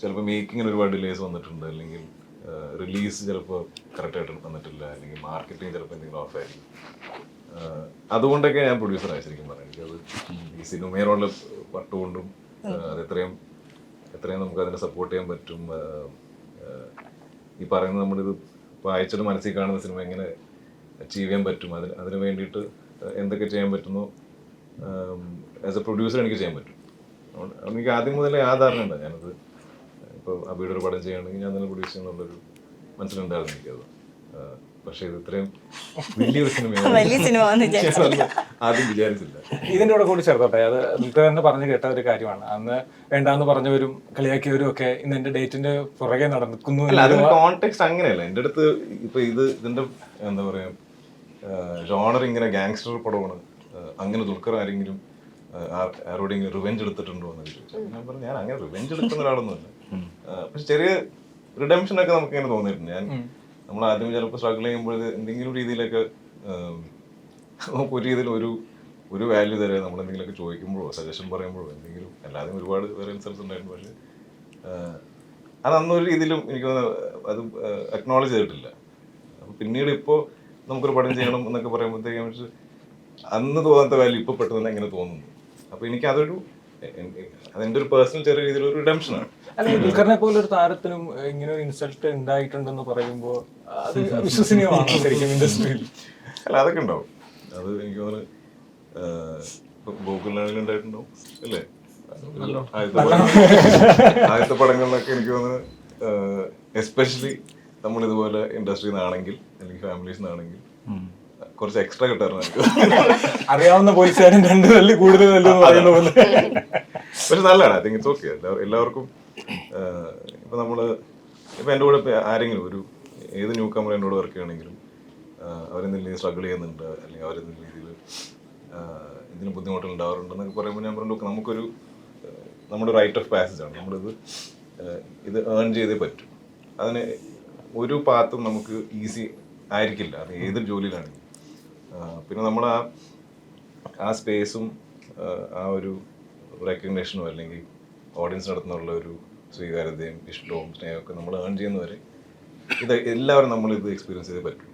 ചിലപ്പോൾ മേക്കിങ്ങിന് ഒരുപാട് ഡിലേസ് വന്നിട്ടുണ്ട്, അല്ലെങ്കിൽ റിലീസ് ചിലപ്പോൾ കറക്റ്റായിട്ട് വന്നിട്ടില്ല, അല്ലെങ്കിൽ മാർക്കറ്റിംഗ് ചിലപ്പോൾ എന്തെങ്കിലും ഓഫായിരിക്കും. അതുകൊണ്ടൊക്കെ ഞാൻ പ്രൊഡ്യൂസറായി ശരിക്കും പറയാം. എനിക്കത് ഈ സിനിമയോടുള്ള പട്ടുകൊണ്ടും അത് എത്രയും നമുക്ക് അതിനെ സപ്പോർട്ട് ചെയ്യാൻ പറ്റും. ഈ പറയുന്നത് നമ്മളിത് വായിച്ചിട്ട് മനസ്സിൽ കാണുന്ന സിനിമ എങ്ങനെ അച്ചീവ് ചെയ്യാൻ പറ്റും, അതിന് വേണ്ടിയിട്ട് എന്തൊക്കെ ചെയ്യാൻ പറ്റുന്നു ആസ് എ പ്രൊഡ്യൂസർ എനിക്ക് ചെയ്യാൻ പറ്റും. അതുകൊണ്ട് എനിക്ക് ആദ്യം മുതലേ ആ ധാരണ ഉണ്ട്. ഞാനത് ഇപ്പോൾ അബിയുടെ ഒരു പടം ചെയ്യുകയാണെങ്കിൽ ഞാൻ തന്നെ പ്രൊഡ്യൂസ് ചെയ്യുന്നുള്ളൊരു മനസ്സിലുണ്ടായിരുന്നു എനിക്കത്. പക്ഷേ ഇത് ഇത്രയും വലിയൊരു സിനിമയാണ് ആദ്യം വിചാരിച്ചില്ല. ഇതിന്റെ കൂടെ കൂടി ചേർത്തോട്ടെ, അത് ദുൽഖർ തന്നെ പറഞ്ഞു കേട്ട ഒരു കാര്യമാണ്. അന്ന് വേണ്ടാന്ന് പറഞ്ഞവരും കളിയാക്കിയവരും ഒക്കെ ഇന്ന് എന്റെ ഡേറ്റിന്റെ പുറകെ നടക്കുന്നു. അതിന്റെ കോണ്ടെക്സ്റ്റ് അങ്ങനെയല്ല. എൻ്റെ അടുത്ത് ഇപ്പൊ ഇതിന്റെ എന്താ പറയാ ജോണർ ഇങ്ങനെ ഗാങ്സ്റ്റർ പടമാണ്, അങ്ങനെ ദുൽഖർ ആരെങ്കിലും ആരോടെങ്കിലും റിവെഞ്ച് എടുത്തിട്ടുണ്ടോ എന്ന് ചോദിച്ചു. ഞാൻ പറഞ്ഞു ഞാൻ അങ്ങനെ റിവെഞ്ച് എടുക്കുന്ന ഒരാളൊന്നുമല്ല. പക്ഷെ ചെറിയ റിഡംഷൻ ഒക്കെ നമുക്ക് ഇങ്ങനെ തോന്നിയിട്ടുണ്ട്. നമ്മൾ ആദ്യം ചിലപ്പോൾ സ്ട്രഗിൾ ചെയ്യുമ്പോൾ എന്തെങ്കിലും രീതിയിലൊക്കെ ഒരു രീതിയിൽ ഒരു വാല്യൂ തരാൻ നമ്മൾ എന്തെങ്കിലുമൊക്കെ ചോദിക്കുമ്പോഴോ സജഷൻ പറയുമ്പോഴോ എന്തെങ്കിലും, അല്ലാതെ ഒരുപാട് വേറെ ഇൻസൾട്ട്സ് ഉണ്ടായിരുന്നു. പക്ഷേ അത് അന്നൊരു രീതിയിലും എനിക്ക് അത് അക്നോളജ് ചെയ്തിട്ടില്ല. അപ്പം പിന്നീട് ഇപ്പോൾ നമുക്കൊരു പടം ചെയ്യണം എന്നൊക്കെ പറയുമ്പോഴത്തേക്കും പക്ഷേ അന്ന് തോന്നാത്ത വാല്യൂ ഇപ്പോൾ പെട്ടെന്ന് എങ്ങനെ തോന്നുന്നു. അപ്പോൾ എനിക്ക് അതെൻ്റെ ഒരു പേഴ്സണൽ ചെറിയ രീതിയിലൊരു റിഡംഷനാണ്. അല്ല, ദുൽഖറിനെ പോലെ ഒരു താരത്തിനും ഇങ്ങനെ ഒരു ഇൻസൾട്ട് ഉണ്ടായിട്ടുണ്ടെന്ന് പറയുമ്പോൾ അത് വിശ്വസനീയമാണ് ശരിക്കും ഇൻഡസ്ട്രിയിൽ? അല്ല, അതൊക്കെ ഉണ്ടാവും. അത് എനിക്ക് തോന്നുന്നു ഗോകുലാണെങ്കിലും ഉണ്ടായിട്ടുണ്ടാവും അല്ലേ. ആദ്യത്തെ പടങ്ങളിലൊക്കെ എനിക്ക് തോന്നുന്നു എസ്പെഷ്യലി നമ്മളിതുപോലെ ഇൻഡസ്ട്രിയിൽ നിന്നാണെങ്കിൽ അല്ലെങ്കിൽ ഫാമിലീസ് നിന്നാണെങ്കിൽ കുറച്ച് എക്സ്ട്രാ കിട്ടാറുണ്ട്. അറിയാവുന്ന പോലീസുകാരൻ 2 തല്ല് കൂടുതൽ പറയുന്ന പോലെ. പക്ഷെ നല്ലതാണ്. I think it's okay. എല്ലാവർക്കും ഇപ്പൊ നമ്മള് ഇപ്പൊ എൻ്റെ കൂടെ ആരെങ്കിലും ഏത് ന്യൂ കമർ എൻ്റെ കൂടെ വർക്ക് ചെയ്യണമെങ്കിലും അവരെന്തെങ്കിലും രീതിയിൽ സ്ട്രഗിൾ ചെയ്യുന്നുണ്ട്, അല്ലെങ്കിൽ അവരെന്തെങ്കിലും രീതിയിൽ എന്തെങ്കിലും ബുദ്ധിമുട്ടുകൾ ഉണ്ടാവാറുണ്ടെന്നൊക്കെ പറയുമ്പോൾ ഞാൻ പറഞ്ഞു നമുക്കൊരു നമ്മുടെ റൈറ്റ് ഓഫ് പാസേജ് ആണ്, നമ്മളിത് ഇത് ഏൺ ചെയ്തേ പറ്റും. അതിന് ഒരു പാത്തും നമുക്ക് ഈസി ആയിരിക്കില്ല, അത് ഏതൊരു ജോലിയിലാണെങ്കിലും. പിന്നെ നമ്മൾ ആ സ്പേസും ആ ഒരു റെക്കഗ്നേഷനും അല്ലെങ്കിൽ ഓഡിയൻസിന് അടുത്തുനിന്നുള്ള ഒരു സ്വീകാര്യതയും ഇഷ്ടവും സ്നേഹമൊക്കെ നമ്മൾ ഏൺ ചെയ്യുന്നവരെ ഇത് എല്ലാവരും നമ്മളിത് എക്സ്പീരിയൻസ് ചെയ്തേ പറ്റും.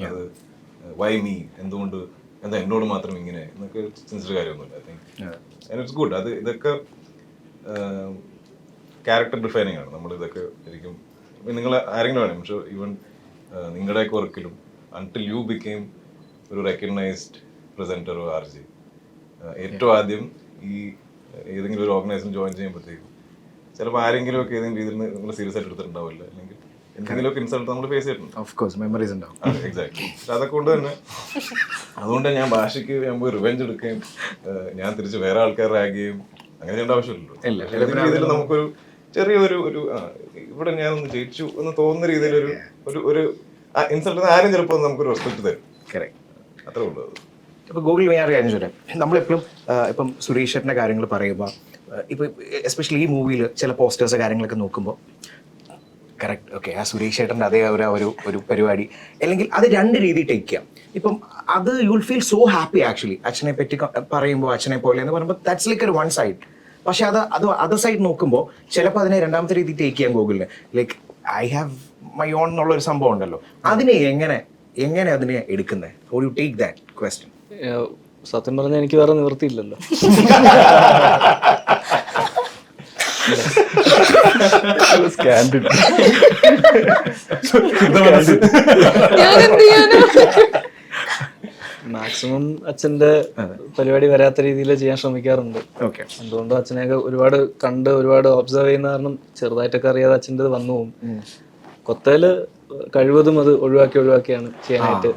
അത് വൈ മീ, എന്തുകൊണ്ട് എന്താ എന്നോട് മാത്രം ഇങ്ങനെ എന്നൊക്കെ ചിന്തിച്ച കാര്യമൊന്നുമില്ല. I think and it's good. ഇതൊക്കെ ക്യാരക്ടർ ഡിഫൈനിങ് ആണ്. നമ്മളിതൊക്കെ ശരിക്കും നിങ്ങൾ ആരെങ്കിലും വേണം, പക്ഷേ ഈവൻ നിങ്ങളുടെയൊക്കെ വർക്കിലും അൺടിൽ യു ബിക്കെയിം ഒരു റെക്കഗ്നൈസ്ഡ് പ്രസൻറ്ററോ RJ, ഏറ്റവും ആദ്യം ഈ ഏതെങ്കിലും ഒരു ഓർഗനൈസേഷൻ ജോയിൻ ചെയ്യുമ്പോഴത്തേക്കും ചിലപ്പോൾ ആരെങ്കിലും ഒക്കെ ഏതെങ്കിലും രീതിയിൽ നിങ്ങൾ സീരിയസ് ആയിട്ട് എടുത്തിട്ടുണ്ടാവില്ല, അല്ലെങ്കിൽ എന്തെങ്കിലുമൊക്കെ ഇൻസൾട്ട് നമ്മൾ ഫേസ് ചെയ്തിട്ടുണ്ട്. ഓഫ് കോഴ്സ് മെമ്മറീസ് ഉണ്ടാവും. എക്സാക്ട്ലി. അതൊക്കെ കൊണ്ട് തന്നെ അതുകൊണ്ട് ഞാൻ ഭാഷയ്ക്ക് ഞാൻ പോയി റിവെഞ്ച് എടുക്കുകയും ഞാൻ തിരിച്ച് വേറെ ആൾക്കാർ റാഗ് ചെയ്യും അങ്ങനെ ചെയ്യേണ്ട ആവശ്യമില്ലല്ലോ. ഏതെങ്കിലും രീതിയിൽ നമുക്കൊരു ചെറിയൊരു ഇവിടെ ഞാനൊന്ന് ജയിച്ചു എന്ന് തോന്നുന്ന രീതിയിൽ ഒരു ഇൻസൾട്ട് ആരും ചിലപ്പോൾ നമുക്കൊരു റെസ്പെക്ട് തരും. അത്രേ ഉള്ളൂ. അത് ഇപ്പോൾ ഗൂഗിൾ വേറെ കാര്യം ചോദിക്കാം, നമ്മളെപ്പോഴും ഇപ്പം സുരേഷ് ചേട്ടൻ്റെ കാര്യങ്ങൾ പറയുമ്പോൾ ഇപ്പോൾ എസ്പെഷ്യലി ഈ മൂവിയിൽ ചില പോസ്റ്റേഴ്സ് കാര്യങ്ങളൊക്കെ നോക്കുമ്പോൾ കറക്റ്റ് ഓക്കെ ആ സുരേഷ് ചേട്ടൻ്റെ അതേ ഒരു പരിപാടി, അല്ലെങ്കിൽ അത് രണ്ട് രീതി ടേക്ക് ചെയ്യാം. ഇപ്പം അത് you will feel so happy actually. അച്ഛനെ പറ്റി പറയുമ്പോൾ അച്ഛനെ പോലെ എന്ന് പറയുമ്പോൾ ദാറ്റ്സ് ലൈക്ക് ഒരു വൺ സൈഡ്. പക്ഷെ അത് അതർ സൈഡ് നോക്കുമ്പോൾ ചിലപ്പോൾ അതിനെ രണ്ടാമത്തെ രീതി ടേക്ക് ചെയ്യാൻ ഗൂഗിളിന് like I have my own എന്നുള്ളൊരു സംഭവം ഉണ്ടല്ലോ, അതിനെ എങ്ങനെ അതിനെ എടുക്കുന്നത്? How you take that question? സത്യം പറഞ്ഞാൽ എനിക്ക് വേറെ നിവൃത്തിയില്ലല്ലോ. മാക്സിമം അച്ഛന്റെ പരിപാടി വരാത്ത രീതിയിൽ ചെയ്യാൻ ശ്രമിക്കാറുണ്ട്. എന്തുകൊണ്ട് അച്ഛനെയൊക്കെ ഒരുപാട് കണ്ട് ഒരുപാട് ഒബ്സർവ് ചെയ്യുന്ന കാരണം ചെറുതായിട്ടൊക്കെ അറിയാതെ അച്ഛൻ്റെ വന്നു പോകും. കൊത്തയില് കഴിവതും അത് ഒഴിവാക്കിയാണ് ചെയ്യാനായിട്ട്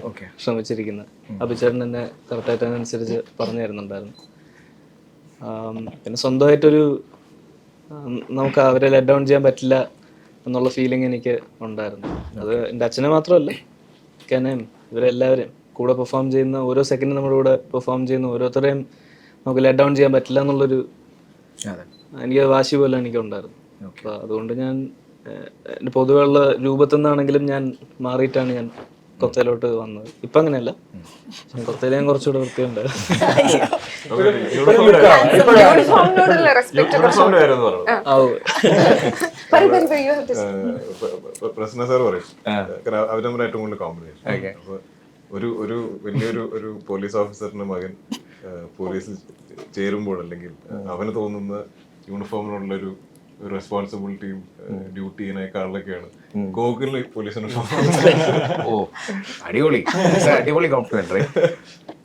ശ്രമിച്ചിരിക്കുന്നത്. അഭിചേട്ടൻ എന്നെ കറക്റ്റായിട്ട് അതിനനുസരിച്ച് പറഞ്ഞു തരുന്നുണ്ടായിരുന്നു. പിന്നെ സ്വന്തമായിട്ടൊരു നമുക്ക് അവരെ ലെറ്റ് ഡൗൺ ചെയ്യാൻ പറ്റില്ല എന്നുള്ള ഫീലിംഗ് എനിക്ക് ഉണ്ടായിരുന്നു. അത് എൻ്റെ അച്ഛനെ മാത്രമല്ല, കനയും ഇവരെല്ലാവരെയും കൂടെ പെർഫോം ചെയ്യുന്ന ഓരോ സെക്കൻഡും നമ്മുടെ കൂടെ പെർഫോം ചെയ്യുന്ന ഓരോരുത്തരെയും നമുക്ക് ലെറ്റ് ഡൗൺ ചെയ്യാൻ പറ്റില്ല എന്നുള്ളൊരു എനിക്ക് വാശി പോലെ എനിക്കുണ്ടായിരുന്നു. അപ്പോൾ അതുകൊണ്ട് ഞാൻ എൻ്റെ പൊതുവെയുള്ള രൂപത്തിൽ നിന്നാണെങ്കിലും ഞാൻ മാറിയിട്ടാണ് ഞാൻ കൊത്തയിലോട്ട് വന്നത്. ഇപ്പം അങ്ങനെയല്ല, കൊത്തയിൽ ഞാൻ കുറച്ചുകൂടെ വൃത്തിയുണ്ട്. യൂണിഫോമിനോടുള്ള റെസ്പെക്ട് പ്രശ്ന സാർ പറയും അവർ തമ്മിൽ ഏറ്റവും കൂടുതൽ കോമ്പിനേഷൻ. അപ്പൊ ഒരു വലിയൊരു ഒരു പോലീസ് ഓഫീസറിന്റെ മകൻ പോലീസിൽ ചേരുമ്പോൾ അല്ലെങ്കിൽ അവന് തോന്നുന്ന യൂണിഫോമിനുള്ള ഒരു റെസ്പോൺസിബിലിറ്റിയും ഡ്യൂട്ടിനേക്കാളിലൊക്കെയാണ് ഗോകുലിന് പോലീസ് യൂണിഫോം. ഓ അടിപൊളി അടിപൊളി കോംപ്ലിമെന്റ്.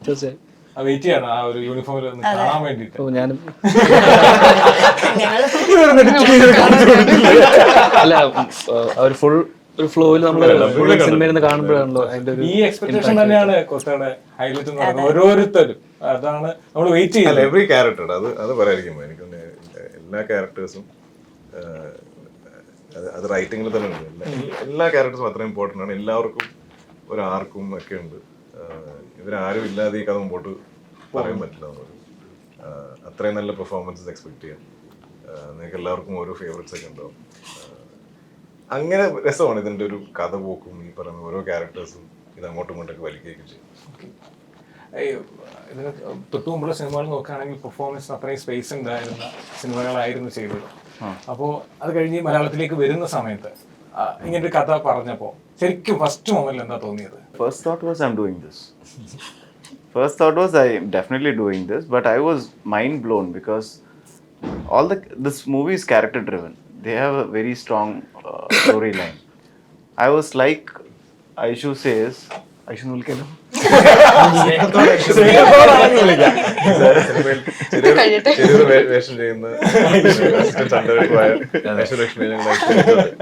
തീർച്ചയായും വെയിറ്റ് ചെയ്യണം ആ ഒരു യൂണിഫോമിൽ കാണാൻ വേണ്ടിട്ട്. ഓ ഞാനും അല്ല ഒരു ഫുൾ ഒരു ഫ്ലോയിൽ നമ്മൾ സിനിമയിൽ കാണുമ്പോഴാണല്ലോ അതിന്റെ ഒരു ഈ എക്സ്പെക്ടേഷൻ തന്നെയാണ് കൊത്തയുടെ ഹൈലൈറ്റ് എന്ന് പറയുന്നത്. ഓരോരുത്തരും അതാണ് നമ്മൾ വെയിറ്റ് ചെയ്യുന്നത്. എവറി ക്യാരക്ടർ അത് പറയാതിരിക്കുമ്പോ എനിക്ക് എല്ലാ ക്യാരക്ടേഴ്സും അത് റൈറ്റിംഗിൽ തന്നെ ഉണ്ട്. എല്ലാ ക്യാരക്ടേഴ്സും അത്ര ഇമ്പോർട്ടൻ്റ് ആണ്. എല്ലാവർക്കും ഒരു ആർക്കും ഒക്കെ ഉണ്ട്. ഇവരാരും ഇല്ലാതെ ഈ കഥ മുമ്പോട്ട് പറയാൻ പറ്റില്ല. അത്രയും നല്ല പെർഫോമൻസസ് എക്സ്പെക്ട് ചെയ്യാം. നിങ്ങൾക്ക് എല്ലാവർക്കും ഓരോ ഫേവറേറ്റ്സ് ഒക്കെ ഉണ്ടാവും. അങ്ങനെ രസമാണ് ഇതിൻ്റെ ഒരു കഥ പോക്കും. ഈ പറയുന്ന ഓരോ ക്യാരക്ടേഴ്സും ഇത് അങ്ങോട്ടും ഇങ്ങോട്ടൊക്കെ വലിക്കുകയൊക്കെ ചെയ്യും. ഇതിന് തൊട്ടു മുമ്പുള്ള സിനിമകൾ നോക്കുകയാണെങ്കിൽ പെർഫോമൻസിന് അത്രയും സ്പേസ് ഉണ്ടായിരുന്ന സിനിമകളായിരുന്നു ചെയ്തത്. അപ്പോൾ അത് കഴിഞ്ഞ് മലയാളത്തിലേക്ക് വരുന്ന സമയത്ത് ഇങ്ങനൊരു കഥ പറഞ്ഞപ്പോൾ ശരിക്കും ഫസ്റ്റ് മൊമെന്റിൽ എന്താ തോന്നിയത്? First thought was I'm doing this. First thought was I'm definitely doing this, but I was mind blown because this movie is character driven. They have a very strong storyline. I was like Aishu says, Aishu nulkelo. ചെറിയൊരു വേഷം ചെയ്യുന്ന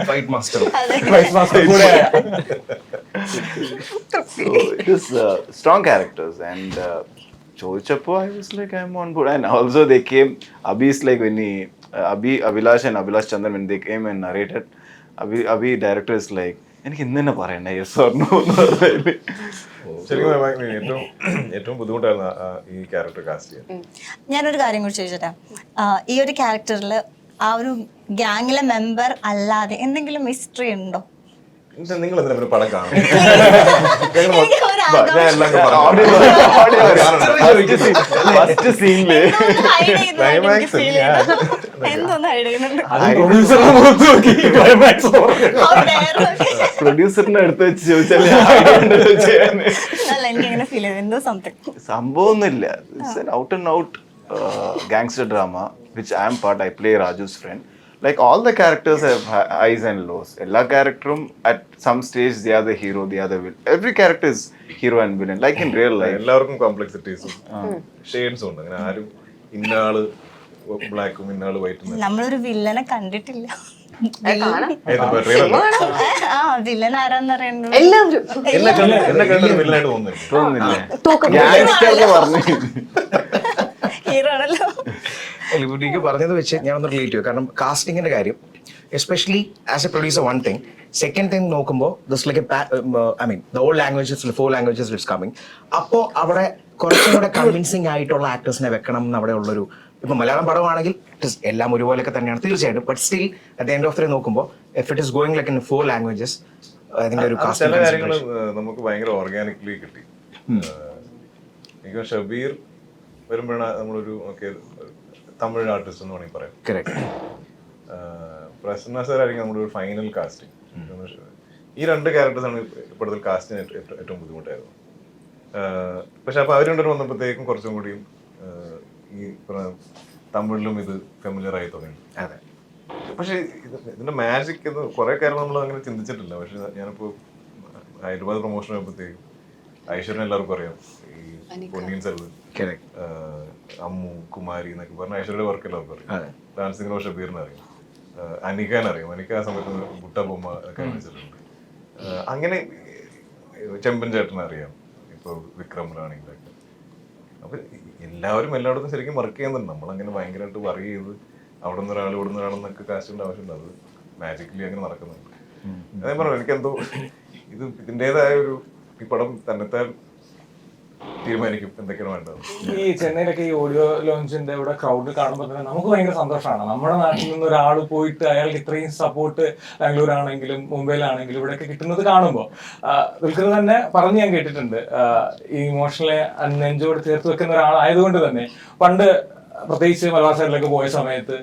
fight master. So it is strong characters and Choichapo I was like I'm on board, and also they came Abhi is like when Abhi Abhilash and Abhilash Chandran when they came and narrated, Abhi director is like എനിക്ക് ഇന്ന് തന്നെ പറയണ്ടേ yes or no എന്ന് പറഞ്ഞാല്. ശരിക്കും ഏറ്റവും ഏറ്റവും ബുദ്ധിമുട്ടായിരുന്നു ഈ ക്യാരക്ടർ കാസ്റ്റ് ചെയ്യാൻ. ഞാനൊരു കാര്യം കൂടി ചോദിച്ചോട്ടെ, ഈ ഒരു ക്യാരക്ടറിൽ ആ ഒരു ഗ്യാങ്ങിലെ മെമ്പർ അല്ലാതെ എന്തെങ്കിലും മിസ്റ്ററി ഉണ്ടോ? നിങ്ങൾ എന്തിനാ പിന്നെ പടം കാണും? എനിക്ക് ഒരു ആകാംക്ഷ. ഞാൻ എല്ലാം പറഞ്ഞു. ഫസ്റ്റ് സീനില് എന്തോന്ന് hide ചെയ്യുന്നതായിട്ട് എനിക്ക് Climax feel ചെയ്യുന്നു. എന്തോന്ന് hide ചെയ്യുന്നുണ്ട്? പ്രൊഡ്യൂസറുടെ മുഖത്ത് നോക്കി climax പറഞ്ഞു. How dare ഒക്കെ. പ്രൊഡ്യൂസറിന്റെ അടുത്ത് വെച്ച് ചോദിച്ചാൽ ചെയ്യാന് അല്ല, എനിക്ക് അങ്ങനെ ഫീൽ ചെയ്തു, എന്തോ സംതിങ്. സംഭവമൊന്നുമില്ല. It's an out and out gangster drama which I am part. I play Raju's friend. Like all the characters have highs and lows. എല്ലാ ക്യാരക്ടറും at some stage they are the hero, they are the villain. Every character is hero and villain like in real life. എല്ലാവർക്കും കോംപ്ലക്സിറ്റീസും ഷെയ്ഡ്സും ഉണ്ട്. അങ്ങനെ ആരും ഇന്നാള് ബ്ലാക്കും ഇന്നാള് വൈറ്റും. നമ്മളൊരു വില്ലനെ കണ്ടിട്ടില്ല. ആ വില്ലൻ ആരാന്ന് അറിയണ്ടോ? എല്ലാവരും എന്നെ കണ്ടൊരു വില്ലനായിട്ട് തോന്നുന്നില്ല. തോന്നുന്നില്ലേ? Gangster എന്ന് പറഞ്ഞു. ഹീറോ ആണല്ലോ. ലിബുഡിക്ക് പറഞ്ഞത് വെച്ച് ഞാനൊന്ന് റിലേറ്റ് ചെയ്യും. കാരണം കാസ്റ്റിങ്ങിന്റെ കാര്യം especially as a producer one thing, second thing നോക്കുമ്പോൾ this like I mean the all languages 4 languages it's coming. അപ്പോൾ അവിടെ കുറച്ചും കൂടെ കൺവിൻസിങ് ആയിട്ടുള്ള ആക്ടേഴ്സിനെ വെക്കണം എന്ന് അവിടെ ഉള്ളൊരു, ഇപ്പൊ മലയാളം പടമാണെങ്കിൽ എല്ലാം ഒരുപോലെയൊക്കെ തന്നെയാണ് തീർച്ചയായിട്ടും. But still at the end of the day നോക്കുമ്പോൾ if it is going like in 4 languages അതിന്റെ ഒരു ചില കാര്യങ്ങൾ നമുക്ക് ഭയങ്കര ഓർഗാനിക്കലി കിട്ടി. എനിക്ക് ഷബീർ വരുമ്പോഴാണ് നമ്മളൊരു തമിഴ് ആർട്ടിസ്റ്റ് എന്ന് വേണമെങ്കിൽ പറയാം. കറക്റ്റ്. പ്രസന്ന സാർ ആയിരിക്കും നമ്മുടെ ഒരു ഫൈനൽ കാസ്റ്റിംഗ്. ഈ 2 ക്യാരക്ടേഴ്സാണ് ഇപ്പോഴത്തെ കാസ്റ്റിന് ഏറ്റവും ബുദ്ധിമുട്ടായിരുന്നു. പക്ഷെ അപ്പൊ അവർ രണ്ടുപേരും വന്നപ്പോഴത്തേക്കും കുറച്ചും കൂടിയും ഈ തമിഴിലും ഇത് ഫെമിലിയർ ആയി തുടങ്ങി. അതെ. പക്ഷെ ഇതിന്റെ മാജിക് എന്ന് കുറെ കാര്യം നമ്മൾ അങ്ങനെ ചിന്തിച്ചിട്ടില്ല. പക്ഷെ ഞാനിപ്പോ ഹൈദരാബാദ് പ്രൊമോഷൻ ആയപ്പോഴത്തേക്കും ഐശ്വര്യനെ എല്ലാവർക്കും അറിയാം. ഈ പൊന്നിയിൻ സെൽവൻ, അമ്മു, കുമാരി എന്നൊക്കെ പറഞ്ഞ ഐശ്വര്യയുടെ വർക്ക് എല്ലാവർക്കും അറിയാം. ഡാൻസിംഗ് ഷബീറിനെ അറിയാം, അനികാൻ അറിയാം. അനിക ആ സമയത്ത് മുട്ട ബൊമ്മ ഒക്കെ വെച്ചിട്ടുണ്ട്. അങ്ങനെ ചെമ്പൻ ചേട്ടനെ അറിയാം, ഇപ്പോൾ വിക്രമിലാണെങ്കിലൊക്കെ. അപ്പൊ എല്ലാവരും എല്ലായിടത്തും ശരിക്കും വർക്ക് ചെയ്യുന്നുണ്ട്. നമ്മളങ്ങനെ ഭയങ്കരമായിട്ട് വർക്ക് ചെയ്ത് അവിടെ നിന്ന് ഒരാൾ ഇവിടെ നിന്ന് ഒരാളെന്നൊക്കെ കാശിന്റെ ആവശ്യമുണ്ട്. അത് മാജിക്കലി അങ്ങനെ നടക്കുന്നുണ്ട്. അതേ പറഞ്ഞു, എനിക്കെന്തോ ഇത് ഇതിൻ്റെതായ ഒരു ഈ പടം തന്നെത്താൻ തീരുമാനിക്കും എന്തൊക്കെയാണ് വേണ്ടത്. ഈ ചെന്നൈയിലൊക്കെ ഈ ഓഡിയോ ലോഞ്ചിന്റെ ഇവിടെ ക്രൗഡ് കാണുമ്പോൾ തന്നെ നമുക്ക് ഭയങ്കര സന്തോഷമാണ്. നമ്മുടെ നാട്ടിൽ നിന്ന് ഒരാൾ പോയിട്ട് അയാൾക്ക് ഇത്രയും സപ്പോർട്ട് ബാംഗ്ലൂരാണെങ്കിലും മുംബൈയിലാണെങ്കിലും ഇവിടെയൊക്കെ കിട്ടുന്നത് കാണുമ്പോൾ ദുൽഖർ തന്നെ പറഞ്ഞ് ഞാൻ കേട്ടിട്ടുണ്ട്, ഈ ഇമോഷണലെ നെഞ്ചോട് ചേർത്ത് വെക്കുന്ന ഒരാളായതുകൊണ്ട് തന്നെ പണ്ട് പ്രത്യേകിച്ച് മലബാർ സൈഡിലൊക്കെ പോയ സമയത്ത്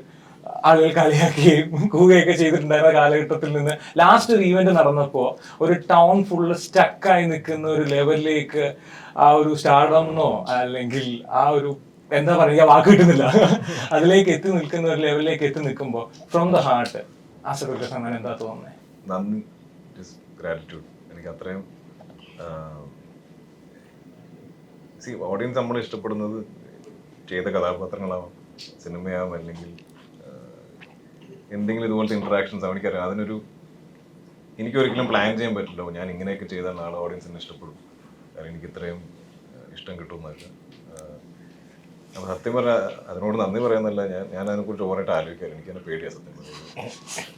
ആളുകൾ കളിയാക്കുകയും കൂവുകയൊക്കെ ചെയ്തിട്ടുണ്ടായിരുന്ന കാലഘട്ടത്തിൽ നിന്ന് ലാസ്റ്റ് ഒരു ഈവന്റ് നടന്നപ്പോൾ ഒരു ടൗൺ ഫുള്ള് സ്റ്റക്കായി നിൽക്കുന്ന ഒരു ലെവലിലേക്ക് ആ ഒരു സ്റ്റാർഡമെന്നോ അല്ലെങ്കിൽ ആ ഒരു എന്താ പറയുക വാക്ക് കിട്ടുന്നില്ല, അതിലേക്ക് എത്തി നിൽക്കുന്ന ഒരു ലെവലിലേക്ക് എത്തി നിൽക്കുമ്പോൾ ഫ്രോം ദ ഹാർട്ട് ആസഫ് അങ്ങനെ എന്താ തോന്നുന്നത്? നന്ദി, ഗ്രാറ്റിറ്റ്യൂഡ്. എനിക്ക് അത്രയും ഓഡിയൻസ് നമ്മൾ ഇഷ്ടപ്പെടുന്നത് ചെയ്ത കഥാപാത്രങ്ങളാവാം, സിനിമയാവാം, അല്ലെങ്കിൽ എന്തെങ്കിലും ഇതുപോലത്തെ ഇന്ററാക്ഷൻസ് ആവും. എനിക്കറിയാം അതിനൊരു എനിക്കൊരിക്കലും പ്ലാൻ ചെയ്യാൻ പറ്റില്ല ഞാൻ ഇങ്ങനെയൊക്കെ ചെയ്താൽ നാളെ ഓഡിയൻസിന് ഇഷ്ടപ്പെടും, കാരണം എനിക്ക് ഇത്രയും ഇഷ്ടം കിട്ടുമെന്നല്ല. അപ്പോൾ സത്യം പറഞ്ഞാൽ അതിനോട് നന്ദി പറയാമെന്നല്ല, ഞാൻ അതിനെക്കുറിച്ച് ഓവറായിട്ട് ആലോചിക്കാറ്. എനിക്ക് തന്നെ പേടിയാണ് സത്യം പറഞ്ഞാൽ.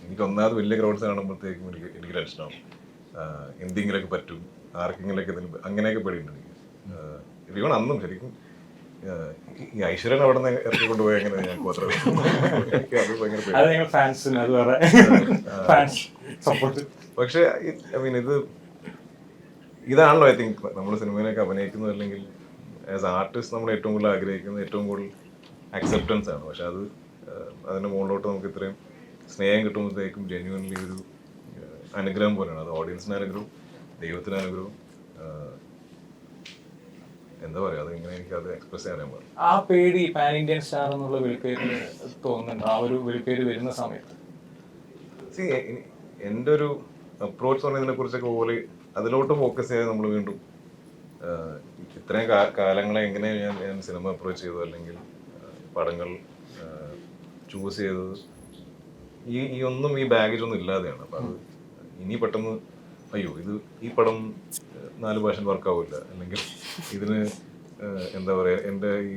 എനിക്ക് ഒന്നാമത് വലിയ ക്രൗഡ്സ് കാണുമ്പോഴത്തേക്കും എനിക്ക് ടെൻഷനാവും, എന്തെങ്കിലുമൊക്കെ പറ്റും, ആർക്കെങ്കിലൊക്കെ അങ്ങനെയൊക്കെ പേടിയുണ്ട് എനിക്ക്. ഇവൺ അന്നും ശരിക്കും ഈ ഐശ്വര്യൻ അവിടെ നിന്ന് ഇറക്കി കൊണ്ടുപോയി അങ്ങനെ ഞാൻ അത് ഭയങ്കര പക്ഷെ ഐ മീൻ ഇതാണല്ലോ ഐ തിങ്ക് നമ്മൾ സിനിമയിലൊക്കെ അഭിനയിക്കുന്നത്, അല്ലെങ്കിൽ ആസ് ആർട്ടിസ്റ്റ് നമ്മൾ ഏറ്റവും കൂടുതൽ ആഗ്രഹിക്കുന്നത് ഏറ്റവും കൂടുതൽ അക്സെപ്റ്റൻസ് ആണ്. പക്ഷെ അത് അതിൻ്റെ മുകളിലോട്ട് നമുക്ക് ഇത്രയും സ്നേഹം കിട്ടുമ്പോഴത്തേക്കും ജെന്യുവൻലി ഒരു അനുഗ്രഹം പോലെയാണ്. അത് ഓഡിയൻസിന് അനുഗ്രഹം, ദൈവത്തിന് അനുഗ്രഹം, എന്താ പറയാ, അത് ഇങ്ങനെ എനിക്ക് അത് എക്സ്പ്രസ് ചെയ്യാൻ പാടില്ല. ആ പേടി പാൻ ഇന്ത്യൻ സ്റ്റാർ എന്നുള്ള വിളിപ്പേര് തോന്നുന്നുണ്ട് ആ ഒരു വിളിപ്പേര് വരുന്ന സമയത്ത്? എൻ്റെ ഒരു അപ്രോച്ച് പറഞ്ഞതിനെ കുറിച്ചൊക്കെ പോലെ അതിലോട്ട് ഫോക്കസ് ചെയ്ത് നമ്മൾ വീണ്ടും ഇത്രയും കാലങ്ങളെ എങ്ങനെ ഞാൻ സിനിമ അപ്രോച്ച് ചെയ്തു, അല്ലെങ്കിൽ പടങ്ങൾ ചൂസ് ചെയ്തത് ഈ ഒന്നും ഈ ബാഗേജ് ഒന്നും ഇല്ലാതെയാണ്. അപ്പം അത് ഇനി പെട്ടെന്ന് അയ്യോ ഈ പടം 4 ഭാഷ വർക്കാവില്ല, അല്ലെങ്കിൽ ഇതിന് എന്താ പറയുക, എൻ്റെ ഈ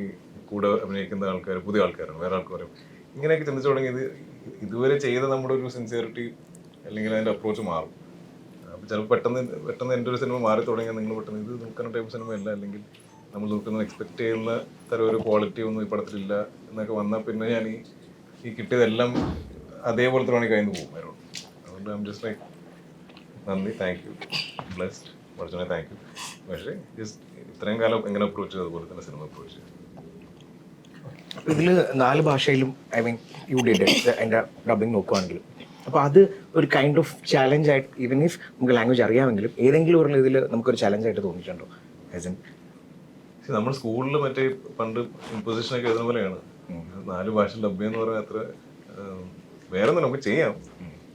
കൂടെ അഭിനയിക്കുന്ന ആൾക്കാർ പുതിയ ആൾക്കാരാണ്, വേറെ ആൾക്കാരും ഇങ്ങനെയൊക്കെ ചിന്തിച്ചു തുടങ്ങിയത് ഇതുവരെ ചെയ്ത നമ്മുടെ ഒരു സിൻസിയറിറ്റി അല്ലെങ്കിൽ അതിൻ്റെ അപ്രോച്ച് മാറും. ചിലപ്പോൾ പെട്ടെന്ന് എൻ്റെ ഒരു സിനിമ മാറി തുടങ്ങിയാൽ നിങ്ങൾ പെട്ടെന്ന് ഇത് ദുൽഖറിൻ്റെ ടൈപ്പ് സിനിമ അല്ല, അല്ലെങ്കിൽ നമ്മൾ ദുൽഖറിന് എക്സ്പെക്ട് ചെയ്യുന്ന തരം ഒരു ക്വാളിറ്റി ഒന്നും ഈ പടത്തിലില്ല എന്നൊക്കെ വന്നാൽ പിന്നെ ഞാൻ ഈ കിട്ടിയതെല്ലാം അതേപോലെ തന്നെ കയ്യിൽ നിന്ന് പോകും ആരോട്. അതുകൊണ്ട് ഐ എം ജസ്റ്റ് ലൈക്ക് നന്ദി, താങ്ക് യു, ബ്ലെസ്ഡ്, പഠിച്ചോനെ താങ്ക് യു. പക്ഷേ ഇത്രയും കാലം എങ്ങനെ അപ്രോച്ച് ചെയ്തു അതുപോലെ തന്നെ സിനിമ അപ്രോച്ച് ചെയ്തു. ഇതിൽ 4 ഭാഷയിലും ഐ മീൻ യു ഡിഡ് അതിൻ്റെ ഡബിങ് നോക്കുവാണെങ്കിൽ അപ്പോൾ അത് ഒരു കൈൻഡ് ഓഫ് ചാലഞ്ച് ആയിട്ട്, ഈവൻ ഇഫ് നമുക്ക് ലാംഗ്വേജ് അറിയാമെങ്കിലും ഏതെങ്കിലും ഒരു ഇതിൽ നമുക്കൊരു ചാലഞ്ച് ആയിട്ട് തോന്നിയിട്ടുണ്ടോ? ആസ് ഇൻ നമ്മൾ സ്കൂളിൽ മറ്റേ പണ്ട് ഇമ്പോസിഷനൊക്കെ എഴുതുന്ന പോലെയാണ് 4 ഭാഷ ഡബ് എന്ന് പറഞ്ഞാൽ അത്ര വേറെ ഒന്നും നമുക്ക് ചെയ്യാം,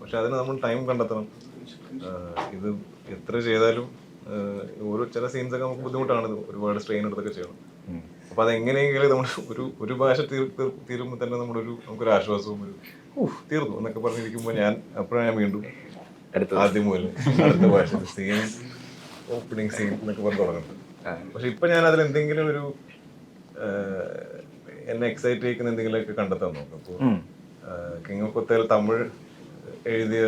പക്ഷെ അതിന് നമ്മൾ ടൈം കണ്ടെത്തണം. ഇത് എത്ര ചെയ്താലും ഓരോ ചില സീൻസൊക്കെ നമുക്ക് ബുദ്ധിമുട്ടാണ്, ഒരുപാട് സ്ട്രെയിൻ എടുത്തൊക്കെ ചെയ്യണം. അപ്പൊ അതെങ്ങനെയെങ്കിലും നമ്മൾ ഒരു ഭാഷ തീരുമ്പോൾ തന്നെ നമുക്കൊരു ആശ്വാസവും തീർന്നു എന്നൊക്കെ പറഞ്ഞിരിക്കുമ്പോൾ അപ്പോഴാണ് ഞാൻ വീണ്ടും ആദ്യം മുതൽ അടുത്ത ഭാഷ സെയിം ഓപ്പണിങ് സീൻ എന്നൊക്കെ പറഞ്ഞ് തുടങ്ങുന്നത്. പക്ഷെ ഇപ്പൊ ഞാൻ അതിൽ എന്തെങ്കിലും ഒരു എന്നെ എക്സൈറ്റ് ചെയ്യിക്കുന്ന എന്തെങ്കിലുമൊക്കെ കണ്ടെത്താൻ നോക്കും. അപ്പോൾ കിങ് ഓഫ് കൊത്തയിൽ തമിഴ് എഴുതിയ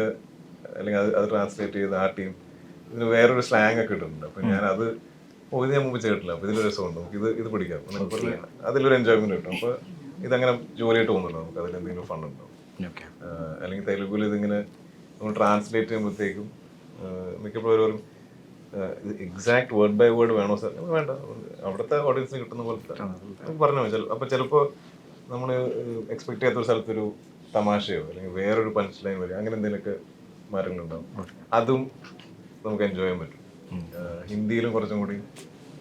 അല്ലെങ്കിൽ അത് ട്രാൻസ്ലേറ്റ് ചെയ്ത ആ ടീം ഇതിന് വേറൊരു സ്ലാങ് ഒക്കെ ഇട്ടിട്ടുണ്ട്. അപ്പൊ ഞാൻ ഇത് ഞാൻ മുമ്പ് ചെയ്തിട്ടില്ല, അപ്പൊ ഇതിലൊരു രസമുണ്ട്, നമുക്ക് ഇത് പിടിക്കാം, അതിലൊരു എൻജോയ്മെന്റ് കിട്ടും. അപ്പൊ ഇതങ്ങനെ ജോലിയായിട്ട് തോന്നുന്നുണ്ടോ, നമുക്ക് അതിൽ എന്തെങ്കിലും ഫണ്ട് ഉണ്ടാവും. അല്ലെങ്കിൽ തെലുഗുൽ ഇതിങ്ങനെ നമ്മൾ ട്രാൻസ്ലേറ്റ് ചെയ്യുമ്പോഴത്തേക്കും മിക്കപ്പോഴും എക്സാക്ട് വേർഡ് ബൈ വേർഡ് വേണോ സാർ, വേണ്ട, അവിടുത്തെ ഓഡിയൻസിന് കിട്ടുന്ന പോലത്തെ പറഞ്ഞാൽ മതി. അപ്പൊ ചിലപ്പോൾ നമ്മൾ എക്സ്പെക്ട് ചെയ്യാത്തൊരു സ്ഥലത്തൊരു തമാശയോ അല്ലെങ്കിൽ വേറൊരു പഞ്ച് ലൈൻ വരും, അങ്ങനെ എന്തെങ്കിലുമൊക്കെ മാറ്റങ്ങളുണ്ടാവും. അതും നമുക്ക് എൻജോയ് ചെയ്യാൻ പറ്റും. ഹിന്ദിയിലും കുറച്ചും കൂടി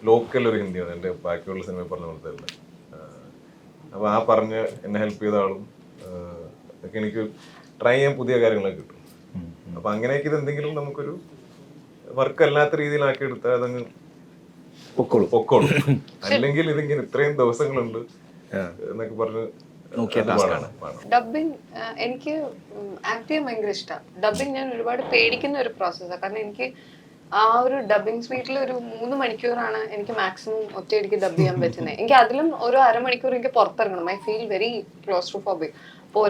ലോക്കൽ ഒരു ഹിന്ദിയാണ് എൻ്റെ ബാക്കിയുള്ള സിനിമ പറഞ്ഞ പോലത്തെ അല്ല. അപ്പോൾ ആ പറഞ്ഞ് എന്നെ ഹെൽപ്പ് ചെയ്ത ആളും ഒക്കെ എനിക്ക് ട്രൈ ചെയ്യാൻ പുതിയ കാര്യങ്ങളൊക്കെ കിട്ടും. അപ്പം അങ്ങനെയൊക്കെ ഇതെന്തെങ്കിലും നമുക്കൊരു വർക്ക് അല്ലാത്ത രീതിയിലാക്കി എടുത്താൽ അതങ്ങ് പൊക്കോളും. അല്ലെങ്കിൽ ഇതിങ്ങനെ ഇത്രയും ദിവസങ്ങളുണ്ട് എന്നൊക്കെ പറഞ്ഞ് ഡബിങ് എനിക്ക് ആക്ട് ചെയ്യാൻ ഭയങ്കര ഇഷ്ടമാണ്. ഡബിങ് ഞാൻ ഒരുപാട് പേടിക്കുന്ന ഒരു പ്രോസസ്സാണ്. കാരണം എനിക്ക് ആ ഒരു ഡബിങ് സ്പീഡിൽ ഒരു 3 മണിക്കൂറാണ് എനിക്ക് മാക്സിമം ഒറ്റയടിക്ക് ഡബ് ചെയ്യാൻ പറ്റുന്നത്. എനിക്ക് അതിലും ഒരു അരമണിക്കൂർ എനിക്ക് പുറത്തിറങ്ങണം. I feel very claustrophobic. അപ്പോൾ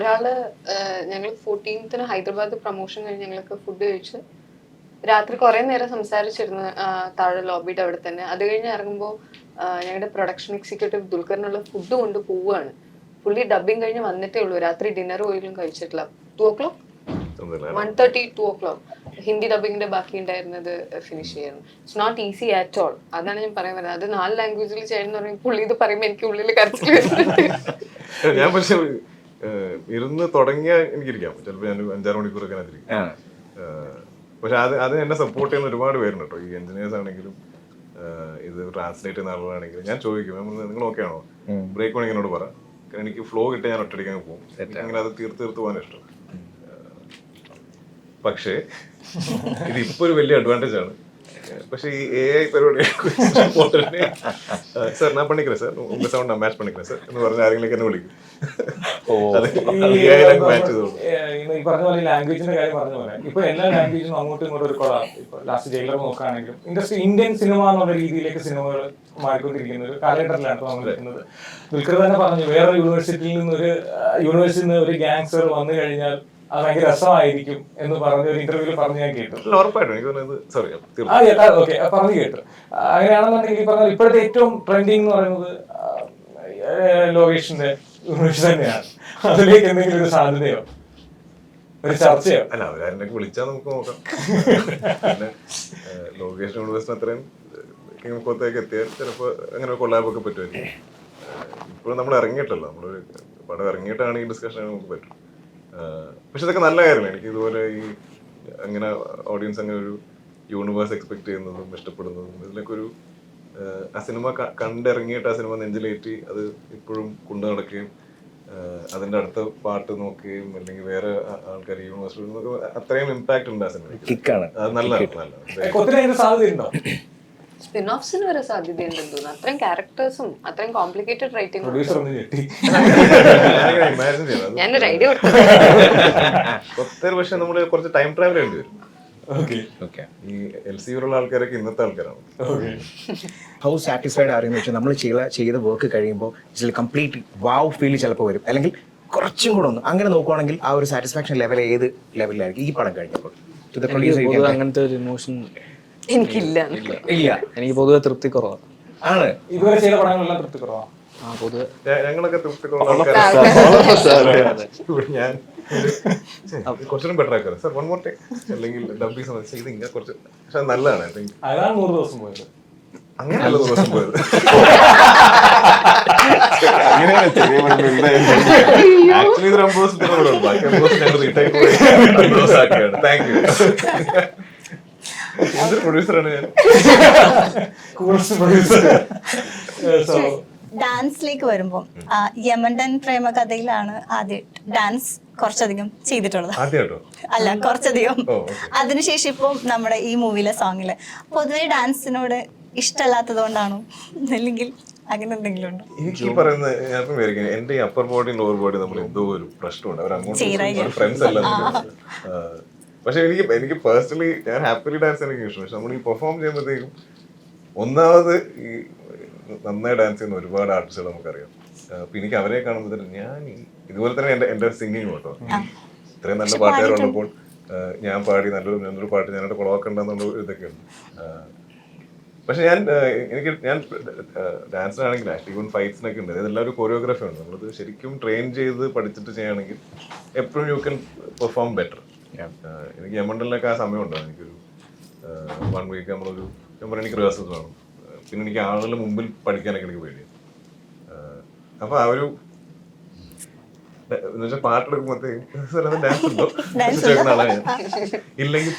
ഞങ്ങൾ 14th ഹൈദരാബാദ് പ്രൊമോഷൻ കഴിഞ്ഞ് ഞങ്ങൾക്ക് ഫുഡ് കഴിച്ച് രാത്രി കുറേ നേരം സംസാരിച്ചിരുന്നു താഴെ ലോബിയുടെ അവിടെ തന്നെ. അത് കഴിഞ്ഞ് ഇറങ്ങുമ്പോൾ ഞങ്ങളുടെ പ്രൊഡക്ഷൻ എക്സിക്യൂട്ടീവ് ദുൽഖറിനുള്ള ഫുഡ് കൊണ്ട് പോവുകയാണ്. പുള്ളി ഡബിങ് കഴിഞ്ഞ് വന്നിട്ടേ ഉള്ളൂ, രാത്രി ഡിന്നർ പോലും കഴിച്ചിട്ടില്ല. 2 o'clock 1:30 2 o'clock ഹിന്ദി ഡബിങ്ങിന്റെ ബാക്കി ഉണ്ടായിരുന്നത് ഫിനിഷ് ചെയ്യുന്നു. It's not easy at all. അതാണ് ഞാൻ പറയാൻ വരുന്നത്. അത് 4 ലാംഗ്വേജിൽ ചെയ്യുന്ന പറയുമ്പോൾ പുള്ളി ഇത് പറയുമ്പോൾ എനിക്ക് ഉള്ളിൽ കരച്ചിൽ വരുന്നുണ്ട്. ഞാൻ പക്ഷെ ഇരുന്ന് തുടങ്ങിയ എനിക്കിരിക്കാം, ചിലപ്പോൾ ഞാൻ 5-6 മണിക്കൂറൊക്കെ അതിരിക്കും. പക്ഷെ അത് എന്നെ സപ്പോർട്ട് ചെയ്യുന്ന ഒരുപാട് പേരുണ്ട് കേട്ടോ. ഈ എഞ്ചിനീയേഴ്സ് ആണെങ്കിലും ഇത് ട്രാൻസ്ലേറ്റ് ചെയ്യുന്ന ആളുകളാണെങ്കിലും ഞാൻ ചോദിക്കും, നിങ്ങൾ ഓക്കെ ആണോ, ബ്രേക്ക് വേണമെങ്കിൽ എന്നോട് പറ, എനിക്ക് ഫ്ലോ കിട്ടി ഞാൻ ഒറ്റയടിക്കാൻ പോകും, അങ്ങനെ അത് തീർത്ത് പോകാൻ ഇഷ്ടം. പക്ഷേ ഇതിപ്പോ ഒരു വലിയ അഡ്വാൻറ്റേജ് ആണ്. പക്ഷെ ഈ AI പരിപാടി സാർ ഞാൻ പണിக்கிறேன் സാർ, ഉங்க സൗണ്ട് நான் மேட்ச் பண்ணிக்கிறேன் സാർ എന്ന് പറഞ്ഞ ആരെങ്കിലും എന്നെ വിളിക്കും. ഈ പറഞ്ഞ പോലെ ലാംഗ്വേജിന്റെ കാര്യം പറഞ്ഞ പോലെ ഇപ്പൊ എല്ലാ ലാംഗ്വേജിനും അങ്ങോട്ടും ഇങ്ങോട്ടും ഒരു കൊളാണ്. ഇപ്പൊ ലാസ്റ്റ് ജയിലർ നോക്കുകയാണെങ്കിലും ഇൻഡസ്ട്രി ഇന്ത്യൻ സിനിമ എന്നുള്ള രീതിയിലേക്ക് സിനിമകൾ മാറിക്കൊണ്ടിരിക്കുന്ന ഒരു കാലഘട്ടത്തിലാണ് നമ്മൾ നിൽക്കുന്നത്. ദുൽഖർ തന്നെ പറഞ്ഞു, വേറെ യൂണിവേഴ്സിറ്റിയിൽ നിന്ന് ഒരു ഗാങ്സ്റ്റർ വന്നു കഴിഞ്ഞാൽ അത് ഭയങ്കര രസമായിരിക്കും എന്ന് പറഞ്ഞ ഒരു ഇന്റർവ്യൂവിൽ പറഞ്ഞ് ഞാൻ കേട്ടു. ഓക്കെ, പറഞ്ഞു കേട്ടു. അങ്ങനെയാണെന്നുണ്ടെങ്കിൽ പറഞ്ഞാൽ ഇപ്പോഴത്തെ ഏറ്റവും ട്രെൻഡിങ് എന്ന് പറയുന്നത് ലോകേഷിന്റെ യൂണിവേഴ്സിറ്റി തന്നെയാണ്. അതിലേക്ക് എന്തെങ്കിലും ഒരു സാധ്യതയോ ഒരു ചർച്ചയോ? അല്ല, അവരാരെയൊക്കെ വിളിച്ചാൽ നമുക്ക് നോക്കാം. പിന്നെ ലോകേഷ് യൂണിവേഴ്സിറ്റി അത്രയും കിങ്ങോത്തേക്ക് എത്തിയാൽ ചിലപ്പോൾ അങ്ങനെ കൊള്ളാബൊക്കെ പറ്റുമായിരിക്കും. ഇപ്പോഴും നമ്മൾ ഇറങ്ങിയിട്ടല്ലോ, നമ്മളൊരു പടം ഇറങ്ങിയിട്ടാണ് ഈ ഡിസ്കഷൻ നമുക്ക് പറ്റും. പക്ഷെ ഇതൊക്കെ നല്ല കാര്യമാണ്. എനിക്ക് ഇതുപോലെ അങ്ങനെ ഓഡിയൻസ് അങ്ങനെ ഒരു യൂണിവേഴ്സ് എക്സ്പെക്ട് ചെയ്യുന്നതും ഇഷ്ടപ്പെടുന്നതും ഇതിലൊക്കെ ഒരു ആ സിനിമ കണ്ടിറങ്ങിയിട്ട് ആ സിനിമ നെഞ്ചിലേറ്റി അത് ഇപ്പോഴും കൊണ്ടു നടക്കുകയും അതിന്റെ അടുത്ത പാട്ട് നോക്കുകയും അല്ലെങ്കിൽ വേറെ ആൾക്കാർ യൂണിവേഴ്സിറ്റി അത്രയും ഇമ്പാക്ട് ഉണ്ട് ആ സിനിമ. അത് നല്ല സാധ്യതയുണ്ടോ? സ്പിൻ ഓഫ്സിന് വരെ സാധ്യതയുണ്ടെന്ന് തോന്നുന്നു. അത്രയും ക്യാരക്ടേഴ്സും അത്രയും കോംപ്ലിക്കേറ്റഡ് റൈറ്റിംഗ്. ഞാനൊരു ഐഡിയ കൊടുത്തു. പക്ഷെ നമ്മള് കുറച്ച് ടൈം ട്രാവൽ ചെയ്യേണ്ടി വരും. ഈ LCUള്ള ആൾക്കാരൊക്കെ ഇന്നത്തെ ആൾക്കാരാണ്. ഹൗ സാറ്റിസ്ഫൈഡ് ആരെന്ന് വെച്ചാൽ നമ്മൾ ചെയ്ത വർക്ക് കഴിയുമ്പോൾ കംപ്ലീറ്റ് വാവ് ഫീൽ ചിലപ്പോൾ വരും, അല്ലെങ്കിൽ കുറച്ചും കൂടെ ഒന്ന് അങ്ങനെ നോക്കുവാണെങ്കിൽ ആ ഒരു സാറ്റിസ്ഫാക്ഷൻ ലെവൽ ഏത് ലെവലിലായിരിക്കും ഈ പടം കഴിഞ്ഞപ്പോൾ? to the എനിക്ക് producer പൊതുവെ അങ്ങനത്തെ ഒരു ഇമോഷൻ എനിക്കില്ല ഇല്ല എനിക്ക് പൊതുവെ തൃപ്തി കുറവാണ്. ആണ്. ഇതുവരെ ചെയ്ത പടങ്ങളെല്ലാം തൃപ്തി കുറവാണ്. പൊതുവെ ഞങ്ങളൊക്കെ തൃപ്തി ഞാൻ കുറച്ചുകൂടി ബെറ്റർ ആക്കാം സാർ, വൺ മോർ ടൈം അല്ലെങ്കിൽ ഡബ് ഇത് ഇങ്ങനെ കുറച്ച്, പക്ഷെ നല്ലതാണ്. ഐ തിങ്ക് അതാണ് 100 ദിവസം പോയത്. അങ്ങനെയല്ല ദിവസം പോയത്. അങ്ങനെയാണ് ചെറിയ ആക്ച്വലി ഇത് 50 ദിവസത്തിന് കൂടെ ഉണ്ട്. ബാക്കി 50 ദിവസം ഞങ്ങൾ റീടൈപ്പ് ആക്കിയാണ്. Thank you. എന്തൊരു പ്രൊഡ്യൂസറാണ് ഞാൻ. Coolest producer. So, ഡാൻസിലേക്ക് വരുമ്പോൾ യമണ്ടൻ പ്രേമകഥയിലാണ് ആദ്യം ഡാൻസ് കുറച്ചധികം ചെയ്തിട്ടുള്ളത്. ആദ്യമായിട്ടോ? അല്ല, കുറച്ചധികം. ഓ, okay. അതിനുശേഷം ഇപ്പം നമ്മുടെ ഈ മൂവിയിലെ സോങ്ങില് പൊതുവെ ഡാൻസിനോട് ഇഷ്ടമല്ലാത്തത് കൊണ്ടാണോ അല്ലെങ്കിൽ അങ്ങനെ എന്തെങ്കിലും ഉണ്ടോ? എനിക്ക് ഈ പറയുന്നത് ഞാൻ വിചാരിക്കും എന്റെ ഈ അപ്പർ ബോഡി ലോവർ ബോഡി നമ്മൾ എന്തോ ഒരു പ്രശ്നമുണ്ട്. അവർ അങ്ങോട്ട് ഫ്രണ്ട്സ് അല്ല. പക്ഷെ എനിക്ക് പേഴ്സണലി ഞാൻ ഹാപ്പിലി ഡാൻസ് എനിക്ക് ഇഷ്ടം. പക്ഷെ നമ്മൾ ഈ പെർഫോം ചെയ്യുമ്പോഴത്തേക്കും ഒന്നാമത് ഈ നന്നായി ഡാൻസ് ചെയ്യുന്ന ഒരുപാട് ആർട്ടിസ്റ്റുകൾ നമുക്കറിയാം. അപ്പൊ എനിക്ക് അവരെ കാണുമ്പോൾ ഞാൻ ഇതുപോലെ തന്നെ എന്റെ സിംഗിങ് കേട്ടോ, ഇത്രയും നല്ല പാട്ടുകാരുള്ളപ്പോൾ ഞാൻ പാടി നല്ലൊരു പാട്ട് ഞാനോട് കുളവാക്കണ്ടെന്നുള്ള ഇതൊക്കെ ഉണ്ട്. പക്ഷെ ഞാൻ ഡാൻസിനാണെങ്കിൽ ഈവൻ ഫൈറ്റ്സിനൊക്കെ ഉണ്ട്, ഇതെല്ലാം ഒരു കൊറിയോഗ്രാഫി ഉണ്ട്. നമ്മളത് ശരിക്കും ട്രെയിൻ ചെയ്ത് പഠിച്ചിട്ട് ചെയ്യുകയാണെങ്കിൽ എപ്പോഴും യു ക്യാൻ പെർഫോം ബെറ്റർ. എനിക്ക് യമണ്ടലിലൊക്കെ ആ സമയം ഉണ്ടാവും. എനിക്കൊരു 1 വീക്ക് നമ്മളൊരു എനിക്ക് റിഹേഴ്സൽസ് വേണം. പിന്നെ എനിക്ക് ആളുകളുടെ മുമ്പിൽ പഠിക്കാനൊക്കെ എനിക്ക് പേടിയാണ്. അപ്പൊ ആ ഒരു എന്നുവെച്ചാൽ പാട്ടെടുക്കുമ്പോഴത്തേക്കും ഡാൻസ് ഉണ്ടോ ചോദിക്കുന്ന ആളാണ് ഞാൻ. ഇല്ലെങ്കിൽ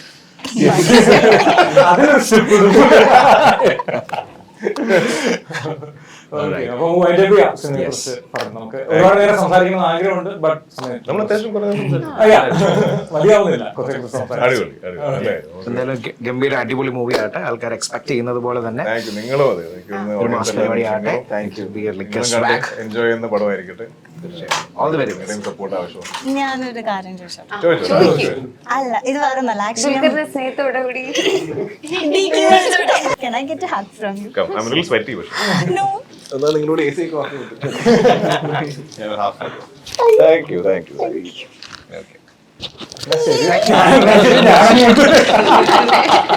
അപ്പൊ wind up ചെയ്യാം. സിനിമയെ കുറിച്ച് പറഞ്ഞു. നമുക്ക് ഒരുപാട് നേരം സംസാരിക്കണം ആഗ്രഹമുണ്ട്. ബട്ട് നമ്മൾ അത്യാവശ്യം കുറേ മതിയാവുന്നില്ല. കുറച്ച് സംസാരിക്കാം. അടിപൊളി അല്ലേ? എന്തായാലും ഗംഭീര അടിപൊളി മൂവി ആകട്ടെ, ആൾക്കാർ എക്സ്പെക്ട് ചെയ്യുന്നത് പോലെ തന്നെ താങ്ക് യു. നിങ്ങളും അതെ ഒരു മാസ് പരിപാടി ആകട്ടെ. എൻജോയ് ചെയ്യുന്ന പടമായിരിക്കട്ടെ. ഓൾ ദി വെരി സപ്പോർട്ട് ആവശ്യമാണ്. ഞാനൊരു കാര്യം ചോദിച്ചോട്ടെ? ചോദിച്ചോ. അല്ല, ഇത് വേറെ ഒന്നല്ല. ആക്ച്വലി സ്നേഹത്തോടെ കൂടി can I get a hug from you? Come, I'm a little sweaty, പക്ഷേ No. എന്നാൽ നിങ്ങളോട് AC ഒക്കെ വാങ്ങി ഞാൻ ഹാഫ്. Thank you. ഓക്കെ.